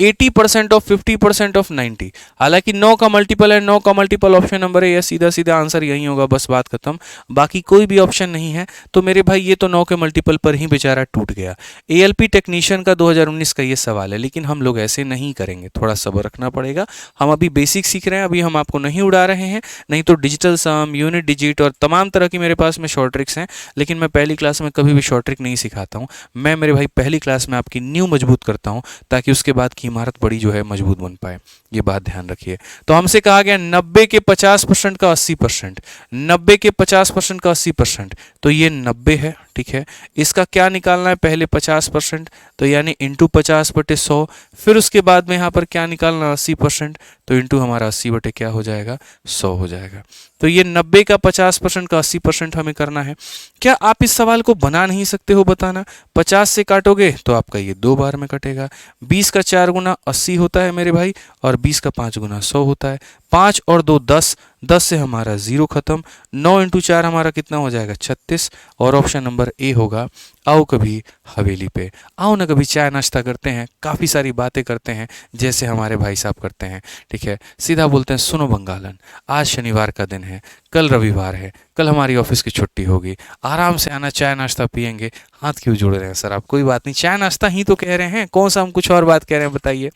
80% ऑफ 50% ऑफ 90। हालांकि 9 का मल्टीपल है, 9 का मल्टीपल ऑप्शन नंबर है, यह सीधा सीधा आंसर यही होगा, बस बात खत्म। बाकी कोई भी ऑप्शन नहीं है, तो मेरे भाई ये तो 9 के मल्टीपल पर ही बेचारा टूट गया। एएलपी टेक्नीशियन का 2019 का ये सवाल है, लेकिन हम लोग ऐसे नहीं करेंगे, थोड़ा सब्र रखना पड़ेगा। हम अभी बेसिक सीख रहे हैं, अभी हम आपको नहीं उड़ा रहे हैं। नहीं तो डिजिटल सम, यूनिट डिजिट और तमाम तरह की मेरे पास में शॉर्ट ट्रिक्स हैं, लेकिन मैं पहली क्लास में कभी भी शॉर्ट ट्रिक नहीं सिखाता हूँ। मैं मेरे भाई पहली क्लास में आपकी नींव मजबूत करता हूँ, ताकि उसके बाद की इमारत बड़ी जो है मजबूत बन पाए। ये बात ध्यान रखिए। तो हमसे कहा गया 90 के 50% का 80%, 90 के 50% का 80%, तो ये 90 है, ठीक है। इसका क्या निकालना है, पहले 50%, तो यानी इंटू 50/100। फिर उसके बाद में यहाँ पर क्या निकालना, 80%, तो इंटू हमारा 80 क्या हो जाएगा, 100 हो जाएगा। तो ये 90 का 50% का 80% हमें करना है। क्या आप इस सवाल को बना नहीं सकते हो, बताना। 50 से काटोगे तो आपका ये 2 बार में कटेगा। 20 का 4 गुना 80 होता है मेरे भाई, और 20 का 5 गुना 100 होता है। 5 और 2 10, 10 से हमारा 0 खत्म। 9 इंटू 4 हमारा कितना हो जाएगा, 36। और ऑप्शन नंबर ए होगा। आओ कभी हवेली पे, आओ ना कभी चाय नाश्ता करते हैं, काफ़ी सारी बातें करते हैं, जैसे हमारे भाई साहब करते हैं, ठीक है। सीधा बोलते हैं, सुनो बंगालन, आज शनिवार का दिन है, कल रविवार है, कल हमारी ऑफिस की छुट्टी होगी, आराम से आना, चाय नाश्ता पियेंगे। हाथ क्यों जोड़ रहे हैं सर आप, कोई बात नहीं, चाय नाश्ता ही तो कह रहे हैं, कौन सा हम कुछ और बात कह रहे हैं, बताइए।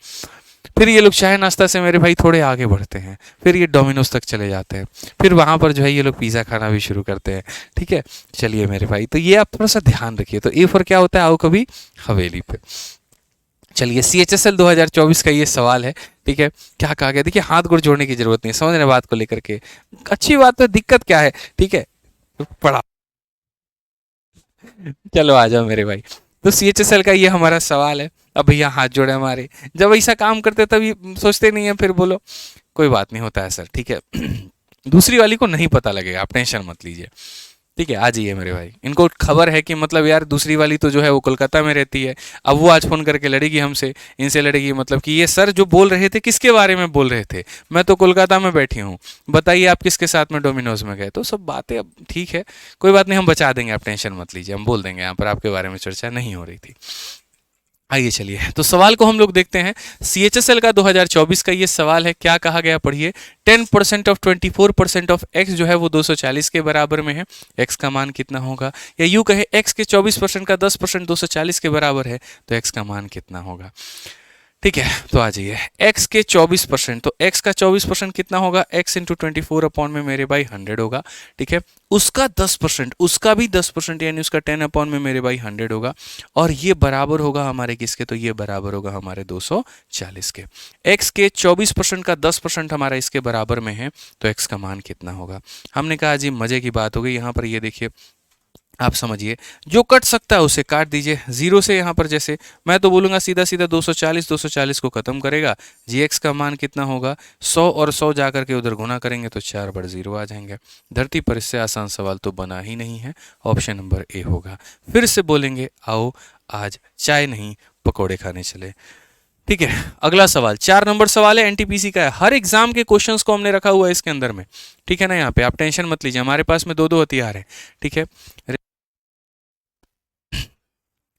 फिर ये लोग चाय नाश्ता से मेरे भाई थोड़े आगे बढ़ते हैं, फिर ये डोमिनोज तक चले जाते हैं, फिर वहाँ पर जो है ये लोग पिज़्ज़ा खाना भी शुरू करते हैं, ठीक है। चलिए मेरे भाई, तो ये आप थोड़ा सा ध्यान रखिए। तो ए फॉर क्या होता है, आओ कभी हवेली पे। चलिए CHSL 2024 का ये सवाल है, ठीक है। क्या कहा गया, देखिए हाथ गोड़ जोड़ने की जरूरत नहीं, समझ रहे बात को लेकर के, अच्छी बात है, दिक्कत क्या है, ठीक है। पढ़ा, चलो आ जाओ मेरे भाई। तो CHSL का ये हमारा सवाल है। अब भैया हाथ जोड़े हमारे, जब ऐसा काम करते तब ये सोचते नहीं है, फिर बोलो कोई बात नहीं, होता है सर, ठीक है। दूसरी वाली को नहीं पता लगेगा, आप टेंशन मत लीजिए, ठीक है। आ जाइए मेरे भाई, इनको खबर है कि मतलब यार दूसरी वाली तो जो है वो कोलकाता में रहती है, अब वो आज फ़ोन करके लड़ेगी हमसे, इनसे लड़ेगी, मतलब कि ये सर जो बोल रहे थे किसके बारे में बोल रहे थे, मैं तो कोलकाता में बैठी हूँ, बताइए आप किसके साथ में डोमिनोज में गए। तो सब बातें अब ठीक है, कोई बात नहीं, हम बचा देंगे, आप टेंशन मत लीजिए, हम बोल देंगे यहाँ पर आपके बारे में चर्चा नहीं हो रही थी। आइए चलिए, तो सवाल को हम लोग देखते हैं। CHSL का 2024 का ये सवाल है, क्या कहा गया पढ़िए। 10% ऑफ 24% ऑफ x जो है वो 240 के बराबर में है, x का मान कितना होगा। या यूँ कहे x के 24% का 10% 240 के बराबर है, तो x का मान कितना होगा, ठीक है। तो आ जाइए, x के 24%, तो x का 24% कितना होगा, x इंटू 24 अपॉन में मेरे भाई 100 होगा, ठीक है। उसका 10%, उसका भी 10%, यानी उसका 10 अपॉन में मेरे भाई 100 होगा, और ये बराबर होगा हमारे किसके, तो ये बराबर होगा हमारे 240 के। x के 24% का 10% हमारा इसके बराबर में है, तो x का मान कितना होगा। हमने कहा जी मजे की बात हो गई, यहाँ पर ये देखिए, आप समझिए, जो कट सकता है उसे काट दीजिए। जीरो से यहाँ पर जैसे मैं तो बोलूँगा सीधा सीधा 240, 240 को खत्म करेगा, gx का मान कितना होगा, 100 और 100 जा करके उधर गुना करेंगे तो 4/0 आ जाएंगे। धरती पर इससे आसान सवाल तो बना ही नहीं है, ऑप्शन नंबर ए होगा। फिर से बोलेंगे, आओ आज चाय नहीं पकौड़े खाने चले, ठीक है। अगला सवाल 4 नंबर सवाल है, एनटीपीसी का है। हर एग्जाम के क्वेश्चंस को हमने रखा हुआ है इसके अंदर में, ठीक है ना। यहाँ पे आप टेंशन मत लीजिए, हमारे पास में 2-2 हथियार है, ठीक है।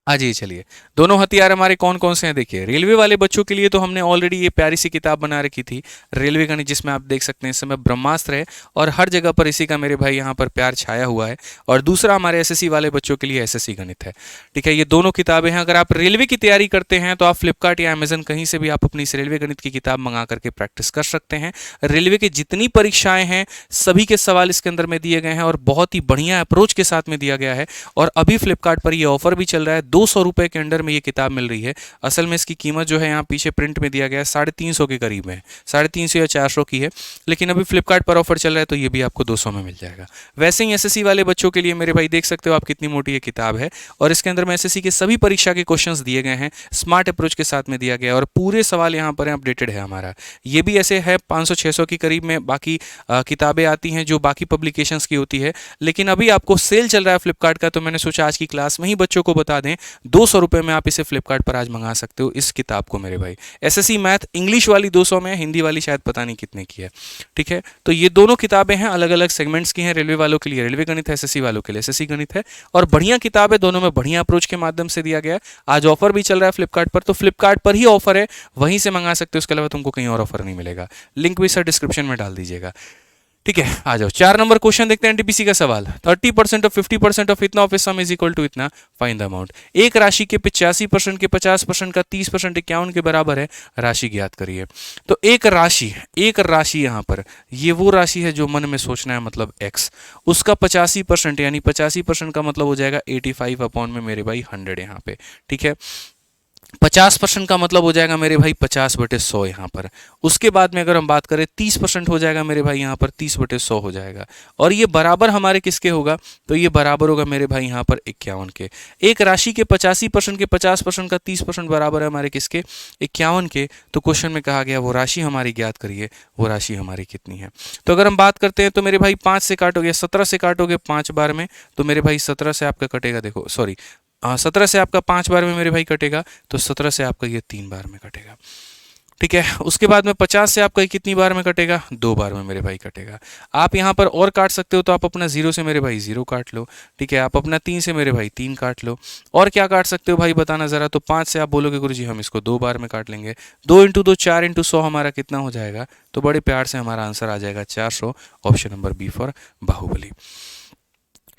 आ जाइए, चलिए दोनों हथियार हमारे कौन कौन से हैं देखिए। रेलवे वाले बच्चों के लिए तो हमने ऑलरेडी ये प्यारी सी किताब बना रखी थी, रेलवे गणित, जिसमें आप देख सकते हैं इस समय ब्रह्मास्त्र है, और हर जगह पर इसी का मेरे भाई यहाँ पर प्यार छाया हुआ है। और दूसरा हमारे एसएससी वाले बच्चों के लिए एसएससी गणित है, ठीक है। ये दोनों किताबें हैं। अगर आप रेलवे की तैयारी करते हैं तो आप फ्लिपकार्ट या अमेजन कहीं से भी आप अपनी इस रेलवे गणित की किताब मंगा करके प्रैक्टिस कर सकते हैं। रेलवे की जितनी परीक्षाएं हैं सभी के सवाल इसके अंदर में दिए गए हैं, और बहुत ही बढ़िया अप्रोच के साथ में दिया गया है। और अभी फ्लिपकार्ट पर ये ऑफर भी चल रहा है, 200 रुपये के अंडर में ये किताब मिल रही है। असल में इसकी कीमत जो है यहाँ पीछे प्रिंट में दिया गया है 350 के करीब है, 350 या 400 की है, लेकिन अभी फ्लिपकार्ट पर ऑफर चल रहा है तो ये भी आपको 200 में मिल जाएगा। वैसे ही एसएससी वाले बच्चों के लिए मेरे भाई देख सकते हो आप कितनी मोटी ये किताब है, और इसके अंदर में एसएससी के सभी परीक्षा के क्वेश्चंस दिए गए हैं, स्मार्ट अप्रोच के साथ में दिया गया है, और पूरे सवाल यहाँ पर अपडेटेड है हमारा। ये भी ऐसे है 500-600 के करीब में बाकी किताबें आती हैं जो बाकी पब्लिकेशंस की होती है, लेकिन अभी आपको सेल चल रहा है फ्लिपकार्ट का, तो मैंने सोचा आज की क्लास में ही बच्चों को बता दें 200 रुपये में आप इसे फ्लिपकार्ट पर आज मंगा सकते हो इस किताब को मेरे भाई। एसएससी मैथ इंग्लिश वाली 200 में है, हिंदी वाली शायद पता नहीं कितने की है, ठीक है। तो ये दोनों किताबें हैं, अलग अलग सेगमेंट्स की हैं। रेलवे वालों के लिए रेलवे गणित है, एसएससी वालों के लिए एसएससी गणित है, और बढ़िया किताब है, दोनों में बढ़िया अप्रोच के माध्यम से दिया गया है। आज ऑफर भी चल रहा है फ्लिपकार्ट पर, तो फ्लिपकार्ट पर ही ऑफर है, वहीं से मंगा सकते हो, उसके अलावा तुमको कहीं और ऑफर नहीं मिलेगा। लिंक भी सर डिस्क्रिप्शन में डाल दीजिएगा, ठीक है। आ जाओ 4 नंबर क्वेश्चन देखते हैं एनटीपीसी का सवाल। 30% ऑफ 50% ऑफ इतना of a sum is equal to इतना, फाइंड द अमाउंट। एक राशि के 85% के 50% का 30% 51 के बराबर है, राशि ज्ञात करिए। तो एक राशि यहाँ पर ये वो राशि है जो मन में सोचना है, मतलब x, उसका 85% यानी 85% का मतलब हो जाएगा 85 अपॉन में मेरे भाई 100 यहाँ पे, ठीक है। 50% का मतलब हो जाएगा मेरे भाई 50/100 यहाँ पर। उसके बाद में अगर हम बात करें 30% हो जाएगा मेरे भाई यहाँ पर 30/100 हो जाएगा, और ये बराबर हमारे किसके होगा, तो ये बराबर होगा मेरे भाई यहाँ पर 51 के। एक राशि के 85% के 50% का 30% बराबर है हमारे किसके, 51 के। तो क्वेश्चन में कहा गया वो राशि हमारी ज्ञात करिए, वो राशि हमारी कितनी है। तो अगर हम बात करते हैं तो मेरे भाई 5 से काटोगे, 17 से काटोगे 5 बार में, तो मेरे भाई 17 से आपका कटेगा, देखो सॉरी 17 से आपका 5 बार में मेरे भाई कटेगा, तो 17 से आपका ये 3 बार में कटेगा, ठीक है। उसके बाद में 50 से आपका कितनी बार में कटेगा, 2 बार में मेरे भाई कटेगा। आप यहाँ पर और काट सकते हो, तो आप अपना 0 से मेरे भाई 0 काट लो, ठीक है। आप अपना 3 से मेरे भाई 3 काट लो, और क्या काट सकते हो भाई बताना ज़रा। तो 5 से आप बोलोगे गुरुजी हम इसको 2 बार में काट लेंगे, 2 × 2 4 × 100 हमारा कितना हो जाएगा, तो बड़े प्यार से हमारा आंसर आ जाएगा 400। Option number B for Baahubali,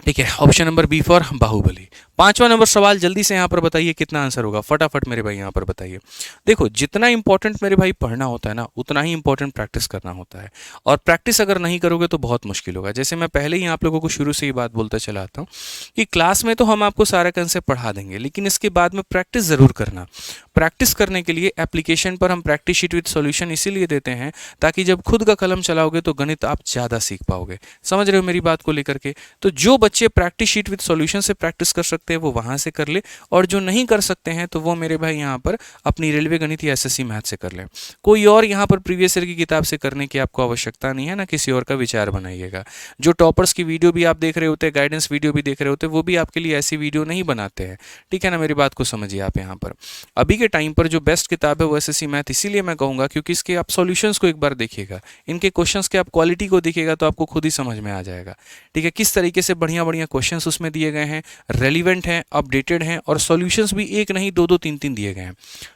ठीक है। Option number B for Baahubali. 5वां नंबर सवाल, जल्दी से यहाँ पर बताइए कितना आंसर होगा, फटाफट मेरे भाई यहाँ पर बताइए। देखो जितना इंपॉर्टेंट मेरे भाई पढ़ना होता है ना, उतना ही इंपॉर्टेंट प्रैक्टिस करना होता है, और प्रैक्टिस अगर नहीं करोगे तो बहुत मुश्किल होगा। जैसे मैं पहले ही आप लोगों को शुरू से ही बात बोलता चला आता हूँ कि क्लास में तो हम आपको सारा कंसेप्ट पढ़ा देंगे, लेकिन इसके बाद में प्रैक्टिस ज़रूर करना। प्रैक्टिस करने के लिए एप्लीकेशन पर हम प्रैक्टिस शीट विद सॉल्यूशन इसीलिए देते हैं ताकि जब खुद का कलम चलाओगे तो गणित आप ज़्यादा सीख पाओगे। समझ रहे हो मेरी बात को लेकर के। तो जो बच्चे प्रैक्टिस शीट विद सॉल्यूशन से प्रैक्टिस कर सकते हैं वो वहाँ से कर ले, और जो नहीं कर सकते हैं तो वो मेरे भाई यहाँ पर अपनी रेलवे गणित या एसएससी मैथ से कर ले। कोई और यहाँ पर प्रीवियस ईयर की किताब से करने की आपको आवश्यकता नहीं है, ना किसी और का विचार बनाइएगा। जो टॉपर्स की वीडियो भी आप देख रहे होते हैं, गाइडेंस वीडियो भी देख रहे होते हैं, वो भी आपके लिए ऐसी वीडियो नहीं बनाते हैं, ठीक है ना। मेरी बात को समझिए आप यहाँ पर। अभी के टाइम पर जो बेस्ट किताब है वो एसएससी मैथ इसीलिए मैं कहूँगा क्योंकि इसके आप सॉल्यूशंस को एक बार देखिएगा, इनके क्वेश्चंस के आप क्वालिटी को देखिएगा तो आपको खुद ही समझ में आ जाएगा, ठीक है। किस तरीके से बढ़िया बढ़िया क्वेश्चंस उसमें दिए गए हैं, रेलिवेंट हैं, अपडेटेड हैं, और सॉल्यूशंस भी एक नहीं 2-2 3-3 दिए गए हैं।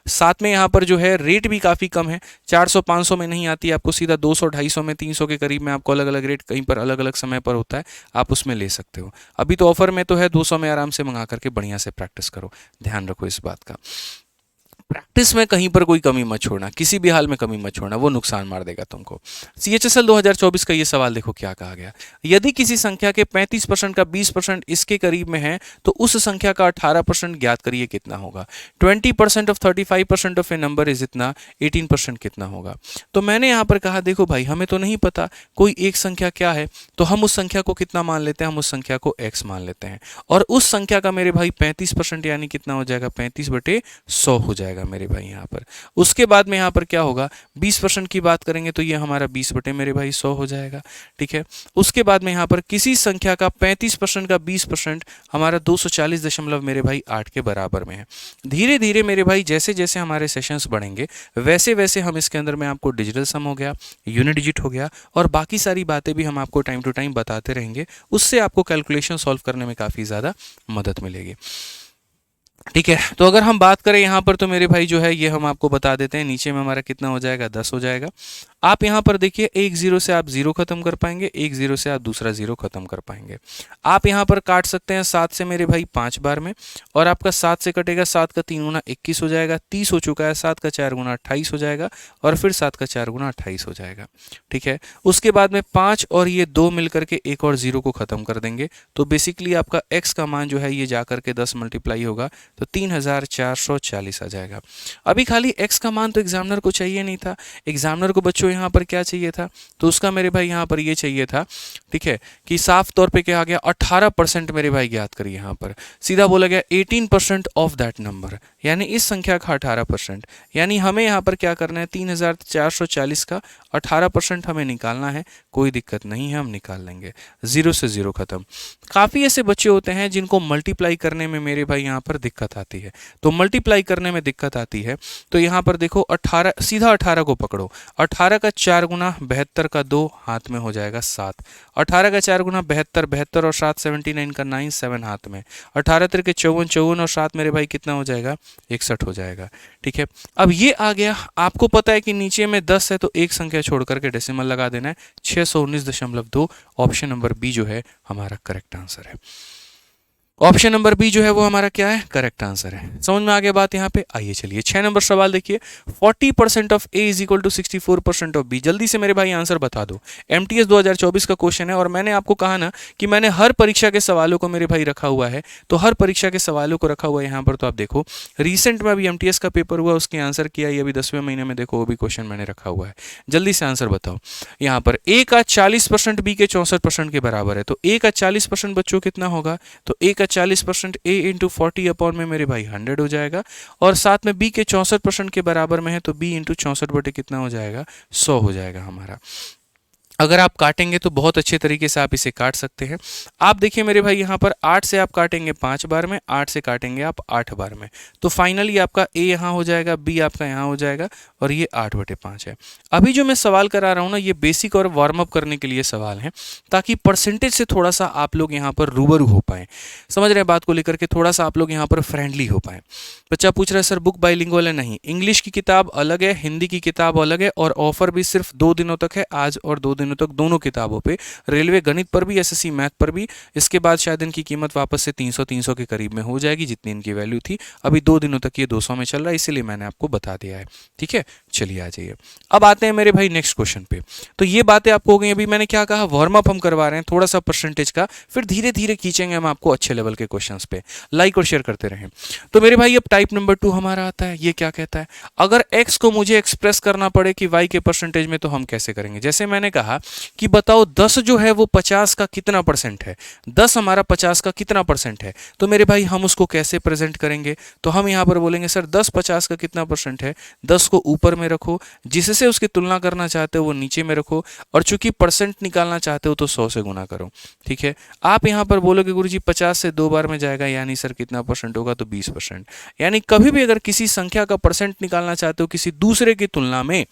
साथ में यहाँ पर जो है रेट भी काफ़ी कम है, 400-500 में नहीं आती, आपको सीधा 200-250 में 300 के करीब में आपको अलग अलग रेट कहीं पर अलग अलग समय पर होता है, आप उसमें ले सकते हो। अभी तो ऑफर में तो है, 200 में आराम से मंगा करके बढ़िया से प्रैक्टिस करो, ध्यान रखो इस बात का। प्रैक्टिस में कहीं पर कोई कमी मत छोड़ना, किसी भी हाल में कमी मत छोड़ना, वो नुकसान मार देगा तुमको। CHSL 2024 का ये सवाल देखो क्या कहा गया। यदि किसी संख्या के 35% का 20% इसके करीब में है तो उस संख्या का 18% ज्ञात करिए कितना होगा। 20% of 35% of A number is इतना, 18% कितना होगा। तो मैंने यहाँ पर कहा देखो भाई हमें तो नहीं पता कोई एक संख्या क्या है, तो हम उस संख्या को कितना मान लेते हैं, हम उस संख्या को x मान लेते हैं, और उस संख्या का मेरे भाई 35% यानी कितना हो जाएगा, 35/100 हो जाएगा मेरे भाई यहाँ पर। उसके बाद में यहाँ पर क्या होगा, 20% की बात करेंगे तो ये हमारा 20 मेरे भाई 100 हो जाएगा, ठीक है। उसके बाद में यहाँ पर किसी संख्या का 35% का 20% हमारा 240 मेरे भाई 8 के बराबर में है। धीरे धीरे मेरे भाई जैसे जैसे हमारे सेशंस बढ़ेंगे वैसे वैसे हम इसके अंदर में आपको डिजिटल सम हो गया, यूनिट डिजिट हो गया, और बाकी सारी बातें भी हम आपको टाइम टू टाइम बताते रहेंगे। उससे आपको कैलकुलेशन सॉल्व करने में काफ़ी ज़्यादा मदद मिलेगी, ठीक है। तो अगर हम बात करें यहाँ पर तो मेरे भाई जो है ये हम आपको बता देते हैं, नीचे में हमारा कितना हो जाएगा, 10 हो जाएगा। आप यहाँ पर देखिए एक 0 से आप 0 खत्म कर पाएंगे, एक 0 से आप दूसरा 0 खत्म कर पाएंगे। आप यहाँ पर काट सकते हैं 7 से मेरे भाई 5 बार में, और आपका 7 से कटेगा, 7 का 3 गुना 21 हो जाएगा, 30 हो चुका है, 7 का 4 गुना 28 हो जाएगा, और फिर 7 का 4 गुना 28 हो जाएगा, ठीक है। उसके बाद में 5 और ये 2 मिलकर के एक और 0 को खत्म कर देंगे, तो बेसिकली आपका x का मान जो है ये जा करके 10 मल्टीप्लाई होगा तो 3440 आ जाएगा। अभी खाली x का मान तो एग्जामिनर को चाहिए नहीं था, एग्जामिनर को बच्चों यहाँ पर क्या चाहिए था, तो उसका मेरे भाई यहाँ पर ये चाहिए था, ठीक है, कि साफ तौर पे क्या आ गया, 18% मेरे भाई ज्ञात करिए। यहाँ पर सीधा बोला गया 18% ऑफ दैट नंबर, यानी इस संख्या का 18%, यानी हमें यहाँ पर क्या करना है, 3440 का 18% हमें निकालना है। कोई दिक्कत नहीं है, हम निकाल लेंगे, 0 से 0 खत्म। काफ़ी ऐसे बच्चे होते हैं जिनको मल्टीप्लाई करने में मेरे भाई यहाँ पर दिक्कत दिक्कत आती है, तो मल्टीप्लाई करने में दिक्कत आती है। तो यहाँ पर देखो 18, सीधा 18 को पकड़ो, 18 का 4 गुना 72 का 2 हाथ में हो जाएगा 7, 18 का 4 गुना 72, 72 और 7 79 का 9 7 हाथ में, 18 तिरके 54, 54 और 7 मेरे भाई कितना हो जाएगा 61 हो जाएगा। ठीक है, अब ये आ गया, आपको पता है कि नीचे में 10 है तो एक संख्या छोड़ करके डेसिमल लगा देना है, 619.2। ऑप्शन नंबर बी जो है हमारा करेक्ट आंसर है। ऑप्शन नंबर बी जो है वो हमारा क्या है, करेक्ट आंसर है। समझ में आ गया बात यहाँ पे। आइए चलिए 6 नंबर सवाल देखिए, 40% of A is equal to 64% of B. जल्दी से मेरे भाई आंसर बता दो। एमटीएस 2024 का क्वेश्चन है और मैंने आपको कहा ना कि मैंने हर परीक्षा के सवालों को मेरे भाई रखा हुआ है, तो हर परीक्षा के सवालों को रखा हुआ है यहाँ पर। तो आप देखो रिसेंट में अभी एमटीएस का पेपर हुआ, उसके आंसर किया, ये अभी 10वें महीने में देखो वो भी क्वेश्चन मैंने रखा हुआ है। जल्दी से आंसर बताओ। यहाँ पर ए का 40% बी के 64% के बराबर है, तो ए का 40% बच्चों कितना होगा, तो ए का 40% ए इंटू 40 अपॉन में मेरे भाई 100 हो जाएगा, और साथ में बी के 64% के बराबर में है तो बी इंटू 64 बटे कितना हो जाएगा 100 हो जाएगा हमारा। अगर आप काटेंगे तो बहुत अच्छे तरीके से आप इसे काट सकते हैं। आप देखिए मेरे भाई यहाँ पर 8 से आप काटेंगे 5 बार में, 8 से काटेंगे आप 8 बार में, तो फाइनली आपका ए यहाँ हो जाएगा, बी आपका यहाँ हो जाएगा, और ये 8/5 है। अभी जो मैं सवाल करा रहा हूँ ना, ये बेसिक और वार्म अप करने के लिए सवाल है, ताकि परसेंटेज से थोड़ा सा आप लोग यहाँ पर रूबरू हो पाए। समझ रहे हैं बात को लेकर के, थोड़ा सा आप लोग यहाँ पर फ्रेंडली हो पाए। बच्चा पूछ रहा है सर बुक बाइलिंगुअल है? नहीं, इंग्लिश की किताब अलग है, हिंदी की किताब अलग है, और ऑफर भी सिर्फ 2 दिनों तक है, आज और 2 दिनों तक, दोनों किताबों पे, रेलवे गणित पर भी, एसएससी मैथ पर भी। इसके बाद शायद इनकी कीमत वापस से 300 के करीब में हो जाएगी, जितनी इनकी वैल्यू थी। अभी 2 दिनों तक ये 200 में चल रहा है, इसीलिए मैंने आपको बता दिया है। ठीक है, चलिए आ जाइए। अब आते हैं मेरे भाई नेक्स्ट क्वेश्चन पे। तो ये बातें आपको हो गई। अभी मैंने क्या कहा, वार्म अप हम करवा रहे हैं थोड़ा सा परसेंटेज का, फिर धीरे धीरे खींचेंगे हम आपको अच्छे लेवल के क्वेश्चंस पे। लाइक और शेयर करते रहें। तो मेरे भाई अब टाइप नंबर 2 हमारा आता है। ये क्या कहता है, अगर x को मुझे एक्सप्रेस करना पड़े कि y के परसेंटेज में, तो हम कैसे करेंगे। जैसे मैंने कहा कि बताओ 10 जो है वो 50 का कितना परसेंट है, 10 हमारा 50 का कितना परसेंट है, तो मेरे भाई हम उसको कैसे प्रेजेंट करेंगे। तो हम यहाँ पर बोलेंगे सर 10 50 का कितना परसेंट है, 10 को ऊपर में रखो, जिससे उसकी तुलना करना चाहते हो वो नीचे में रखो, और चूंकि परसेंट निकालना चाहते हो तो 100 से गुना करो। ठीक है, आप यहाँ पर बोलोगे गुरुजी 50 से 2 बार में जाएगा, यानी सर कितना परसेंट होगा, तो 20%। यानी कभी भी अगर किसी संख्या का परसेंट निकालना चाहते हो किसी दूसरे की तुलना में,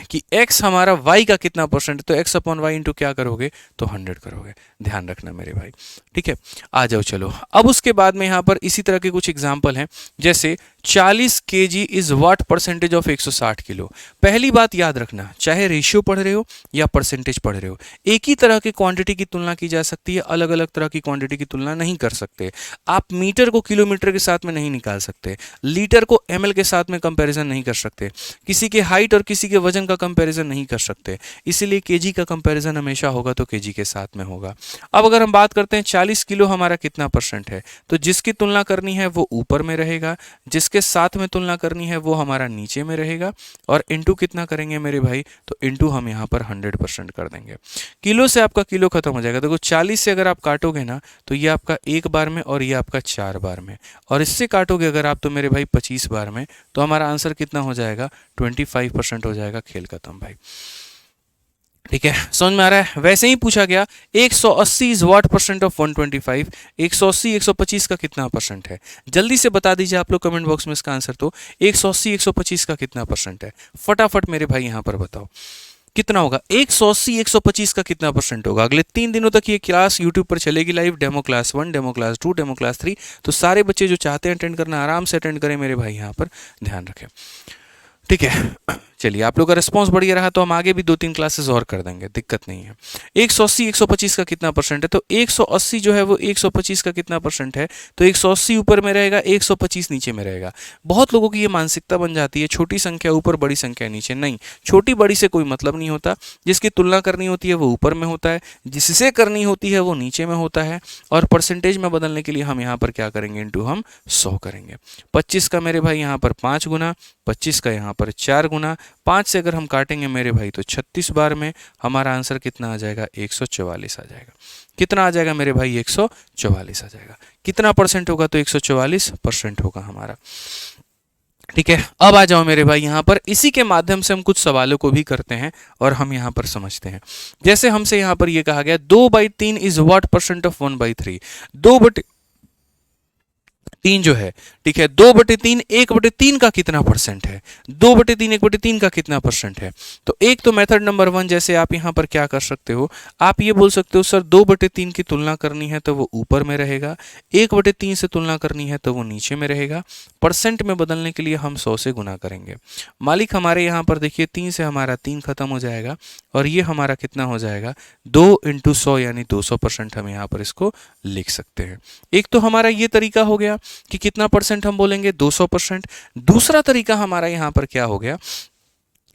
कि x हमारा y का कितना परसेंट है, तो x अपॉन वाई इंटू क्या करोगे, तो 100 करोगे। ध्यान रखना मेरे भाई। ठीक है, आ जाओ चलो। अब उसके बाद में यहाँ पर इसी तरह के कुछ एग्जाम्पल हैं, जैसे 40 kg is what percentage of 160 kilo. पहली बात याद रखना, चाहे रेशियो पढ़ रहे हो या परसेंटेज पढ़ रहे हो, एक ही तरह की क्वांटिटी की तुलना की जा सकती है, अलग अलग तरह की क्वांटिटी की तुलना नहीं कर सकते। आप मीटर को किलोमीटर के साथ में नहीं निकाल सकते, लीटर को ml के साथ में कंपैरिजन नहीं कर सकते, किसी के हाइट और किसी के वजन का कंपैरिजन नहीं कर सकते, इसीलिए केजी का कंपैरिजन हमेशा होगा तो केजी के साथ में होगा। अब अगर हम बात करते हैं 40 किलो हमारा कितना परसेंट है, तो जिसकी तुलना करनी है वो ऊपर में रहेगा, जिसके साथ में तुलना करनी है वो हमारा नीचे में रहेगा, और इंटू कितना करेंगे मेरे भाई, तो इंटू हम यहाँ पर 100% कर देंगे। किलो से आपका किलो खत्म हो जाएगा। देखो 40 से अगर आप काटोगे ना, तो ये आपका 1 बार में और ये आपका 4 बार में, और इससे काटोगे अगर आप तो मेरे भाई 25 बार में, तो हमारा आंसर कितना हो जाएगा, 25% हो जाएगा। खेल खत्म भाई। ठीक है, समझ में आ रहा है। वैसे ही पूछा गया 180 इज व्हाट परसेंट ऑफ 125, 180 125 का कितना परसेंट है, जल्दी से बता दीजिए आप लोग कमेंट बॉक्स में इसका आंसर। तो 180 125 का कितना परसेंट है, फटाफट मेरे भाई यहाँ पर बताओ कितना होगा। 180 125 का कितना परसेंट होगा। अगले 3 दिनों तक ये क्लास यूट्यूब पर चलेगी live, demo class 1, demo class 2, demo class 3। तो सारे बच्चे जो चाहते हैं अटेंड करना, आराम से अटेंड करें मेरे भाई, यहाँ पर ध्यान रखें। ठीक है, चलिए आप लोग का रिस्पॉन्स बढ़िया रहा तो हम आगे भी 2-3 क्लासेस और कर देंगे, दिक्कत नहीं है। 180 125 का कितना परसेंट है, तो 180 जो है वो 125 का कितना परसेंट है, तो 180 ऊपर में रहेगा, 125 नीचे में रहेगा। बहुत लोगों की ये मानसिकता बन जाती है छोटी संख्या ऊपर बड़ी संख्या नीचे। नहीं, छोटी बड़ी से कोई मतलब नहीं होता, जिसकी तुलना करनी होती है वो ऊपर में होता है, जिससे करनी होती है वो नीचे में होता है। और परसेंटेज में बदलने के लिए हम यहाँ पर क्या करेंगे, इंटू हम 100 करेंगे। 25 का मेरे भाई यहाँ पर 5 गुना, 25 का यहाँ पर 4 गुना, 5 से अगर हम काटेंगे मेरे भाई तो 36 बार में, हमारा आंसर कितना आ जाएगा, 144 आ जाएगा। कितना आ जाएगा मेरे भाई, 144 आ जाएगा। कितना परसेंट होगा, तो 144% होगा हमारा। ठीक है, अब आ जाओ मेरे भाई यहाँ पर, इसी के माध्यम से हम कुछ सवालों को भी करते हैं और हम यहाँ पर समझते हैं। जैसे हमसे यहाँ पर ये कहा गया 2/3 इज व्हाट परसेंट ऑफ 1/3। 2/3 3 जो है, ठीक है, 2/3 1/3 का कितना परसेंट है, 2/3 1/3 का कितना परसेंट है। तो एक तो मेथड नंबर 1, जैसे आप यहाँ पर क्या कर सकते हो, आप ये बोल सकते हो सर 2/3 की तुलना करनी है तो वो ऊपर में रहेगा, 1/3 से तुलना करनी है तो वो नीचे में रहेगा। परसेंट में बदलने के लिए हम 100 से गुना करेंगे। मालिक हमारे यहाँ पर देखिए 3 से हमारा 3 खत्म हो जाएगा और ये हमारा कितना हो जाएगा, 2 × 100 यानी 200% हम यहाँ पर इसको लिख सकते हैं। एक तो हमारा ये तरीका हो गया कि कितना परसेंट हम बोलेंगे, 200%। दूसरा तरीका हमारा यहाँ पर क्या हो गया,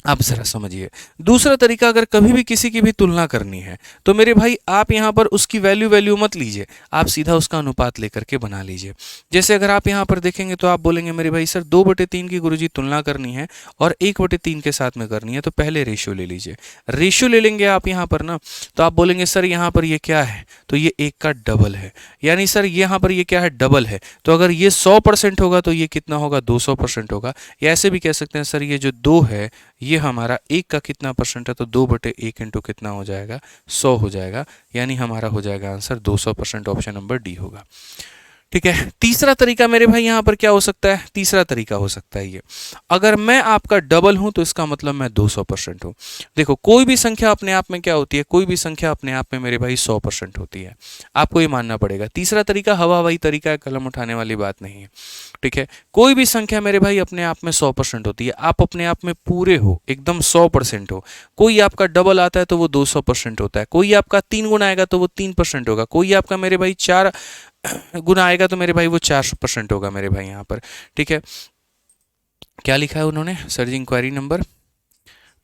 आप जरा समझिए। दूसरा तरीका, अगर कभी भी किसी की भी तुलना करनी है तो मेरे भाई आप यहाँ पर उसकी वैल्यू मत लीजिए, आप सीधा उसका अनुपात लेकर के बना लीजिए। जैसे अगर आप यहाँ पर देखेंगे तो आप बोलेंगे मेरे भाई सर 2/3 की गुरुजी तुलना करनी है और 1/3 के साथ में करनी है, तो पहले रेशियो ले लीजिए। रेशियो ले लेंगे आप यहाँ पर ना, तो आप बोलेंगे सर यहाँ पर ये क्या है, तो ये 1 का डबल है, यानी सर यहाँ पर ये क्या है, डबल है। तो अगर ये 100% होगा तो ये कितना होगा, 200% होगा। या ऐसे भी कह सकते हैं सर ये जो 2 है ये हमारा 1 का कितना परसेंट है, तो 2/1 इंटू कितना हो जाएगा, 100 हो जाएगा, यानी हमारा हो जाएगा आंसर 200%। ऑप्शन नंबर डी होगा। ठीक है। तीसरा तरीका मेरे भाई यहाँ पर क्या हो सकता है, तीसरा तरीका हो सकता है ये, अगर मैं आपका डबल हूं तो इसका मतलब मैं 200% हूं। देखो कोई भी संख्या अपने आप में क्या होती है, कोई भी संख्या अपने आप में मेरे भाई 100% होती है, आपको ये मानना पड़ेगा। तीसरा तरीका हवा हवाई तरीका है, कलम उठाने वाली बात नहीं है। ठीक है, कोई भी संख्या मेरे भाई अपने आप में 100% होती है, आप अपने आप में पूरे हो, एकदम 100% हो। कोई आपका डबल आता है तो वो 200% होता है, कोई आपका 3 गुना आएगा तो वो 3% होगा, कोई आपका मेरे भाई 4 गुना आएगा तो मेरे भाई वो 4% होगा मेरे भाई यहाँ पर। ठीक है, क्या लिखा है उन्होंने, सर जी इंक्वायरी नंबर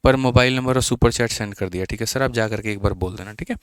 पर मोबाइल नंबर और सुपर चैट सेंड कर दिया। ठीक है सर, आप जा करके एक बार बोल देना। ठीक है,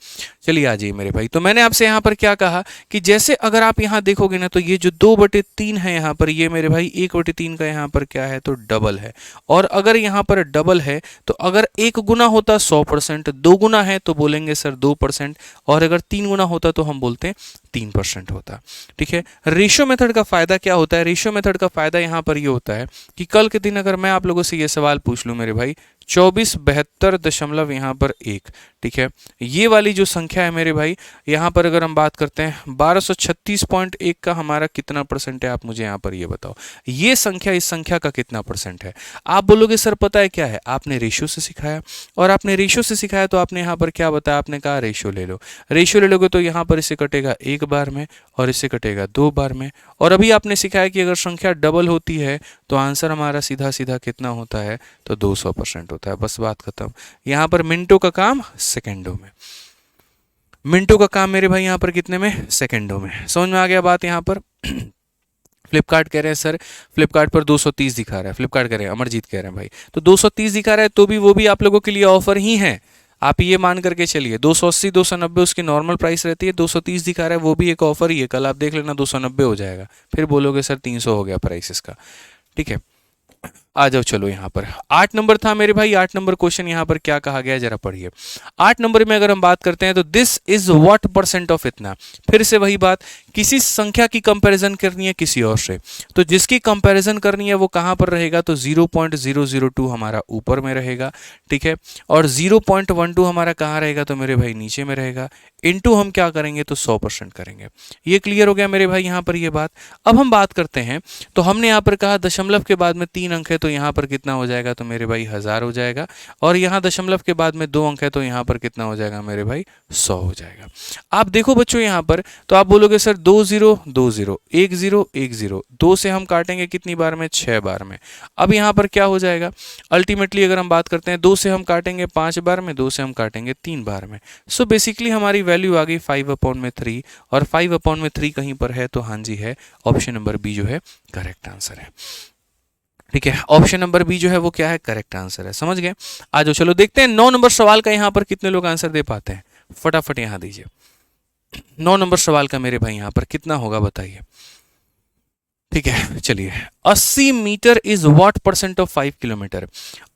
चलिए आ जाइए मेरे भाई। तो मैंने आपसे यहाँ पर क्या कहा कि जैसे अगर आप यहाँ देखोगे ना तो ये जो 2/3 है यहाँ पर, ये मेरे भाई 1/3 का यहाँ पर क्या है, तो डबल है। और अगर यहाँ पर डबल है तो अगर 1 गुना होता 100%, 2 गुना है तो बोलेंगे सर 2%, और अगर 3 गुना होता तो हम बोलते हैं 3% होता। ठीक है, रेशियो मेथड का फायदा क्या होता है, रेशियो मेथड का फायदा यहाँ पर ये होता है कि कल के दिन अगर मैं आप लोगों से ये सवाल पूछ लूँ मेरे भाई 2472 यहाँ पर 1, ठीक है, ये वाली जो संख्या है मेरे भाई यहाँ पर अगर हम बात करते हैं 1236.1 का हमारा कितना परसेंट है, आप मुझे यहाँ पर ये बताओ, ये संख्या इस संख्या का कितना परसेंट है। आप बोलोगे सर पता है क्या है, आपने रेशियो से सिखाया, और आपने रेशियो से सिखाया तो आपने यहाँ पर क्या बताया, आपने कहा रेशियो ले लो। रेशियो ले लोगे तो यहाँ पर इससे कटेगा 1 बार में और इससे कटेगा 2 बार में। और अभी आपने सिखाया कि अगर संख्या डबल होती है तो आंसर हमारा सीधा सीधा कितना होता है, तो 200% होता है। बस बात खत्म। यहाँ पर मिनटों का काम सेकंडों में, मिनटों का काम मेरे भाई यहाँ पर कितने में, सेकंडों में। समझ में आ गया बात यहाँ पर। फ्लिपकार्ट कह रहे हैं सर फ्लिपकार्ट पर 230 दिखा रहा है, फ्लिपकार्ट कह रहे हैं, अमरजीत कह रहे हैं भाई तो 230 दिखा रहा है तो भी वो भी आप लोगों के लिए ऑफर ही है। आप ये मान करके चलिए 280 290 उसकी नॉर्मल प्राइस रहती है, 230 दिखा रहा है वो भी एक ऑफर ही है। कल आप देख लेना 290 हो जाएगा, फिर बोलोगे सर 300 हो गया प्राइस इसका। ठीक है, आ जाओ चलो यहाँ पर 8 नंबर था मेरे भाई। 8 नंबर क्वेश्चन यहाँ पर क्या कहा गया जरा पढ़िए। 8 नंबर में अगर हम बात करते हैं तो this is what percent of इतना, फिर से वही बात, किसी संख्या की कंपैरिजन करनी है किसी और से, तो जिसकी कंपैरिजन करनी है वो कहाँ पर रहेगा, तो 0.002 हमारा ऊपर में रहेगा। ठीक है, और 0.12 हमारा कहाँ रहेगा, तो मेरे भाई नीचे में रहेगा। इनटू हम क्या करेंगे, तो 100% करेंगे। ये क्लियर हो गया मेरे भाई यहाँ पर ये बात। अब हम बात करते हैं, तो हमने यहाँ पर कहा दशमलव के बाद में 3 अंक है तो यहाँ पर कितना हो जाएगा, तो मेरे भाई 1000 हो जाएगा। और यहाँ दशमलव के बाद में 2 अंक है तो यहाँ पर कितना हो जाएगा मेरे भाई, 100 हो जाएगा। आप देखो बच्चों यहाँ पर, तो आप बोलोगे सर 2 0 2 0 1 0 1 0, 2 से हम काटेंगे कितनी बार में, 6 बार में। अब यहाँ पर क्या हो जाएगा, अल्टीमेटली अगर हम बात करते हैं 2 से हम काटेंगे 5 बार में, 2 से हम काटेंगे 3 बार में। सो बेसिकली हमारी वैल्यू आ गई 5/3, और 5/3 कहीं पर है तो हाँ जी है, ऑप्शन नंबर बी जो है करेक्ट आंसर है। ठीक है, ऑप्शन नंबर बी जो है वो क्या है, करेक्ट आंसर है। समझ गए। आज चलो देखते हैं 9 नंबर सवाल का यहाँ पर कितने लोग आंसर दे पाते हैं, फटाफट यहाँ दीजिए। 9 नंबर सवाल का मेरे भाई यहाँ पर कितना होगा बताइए। ठीक है, चलिए 80 metre is what percent of 5 kilometre?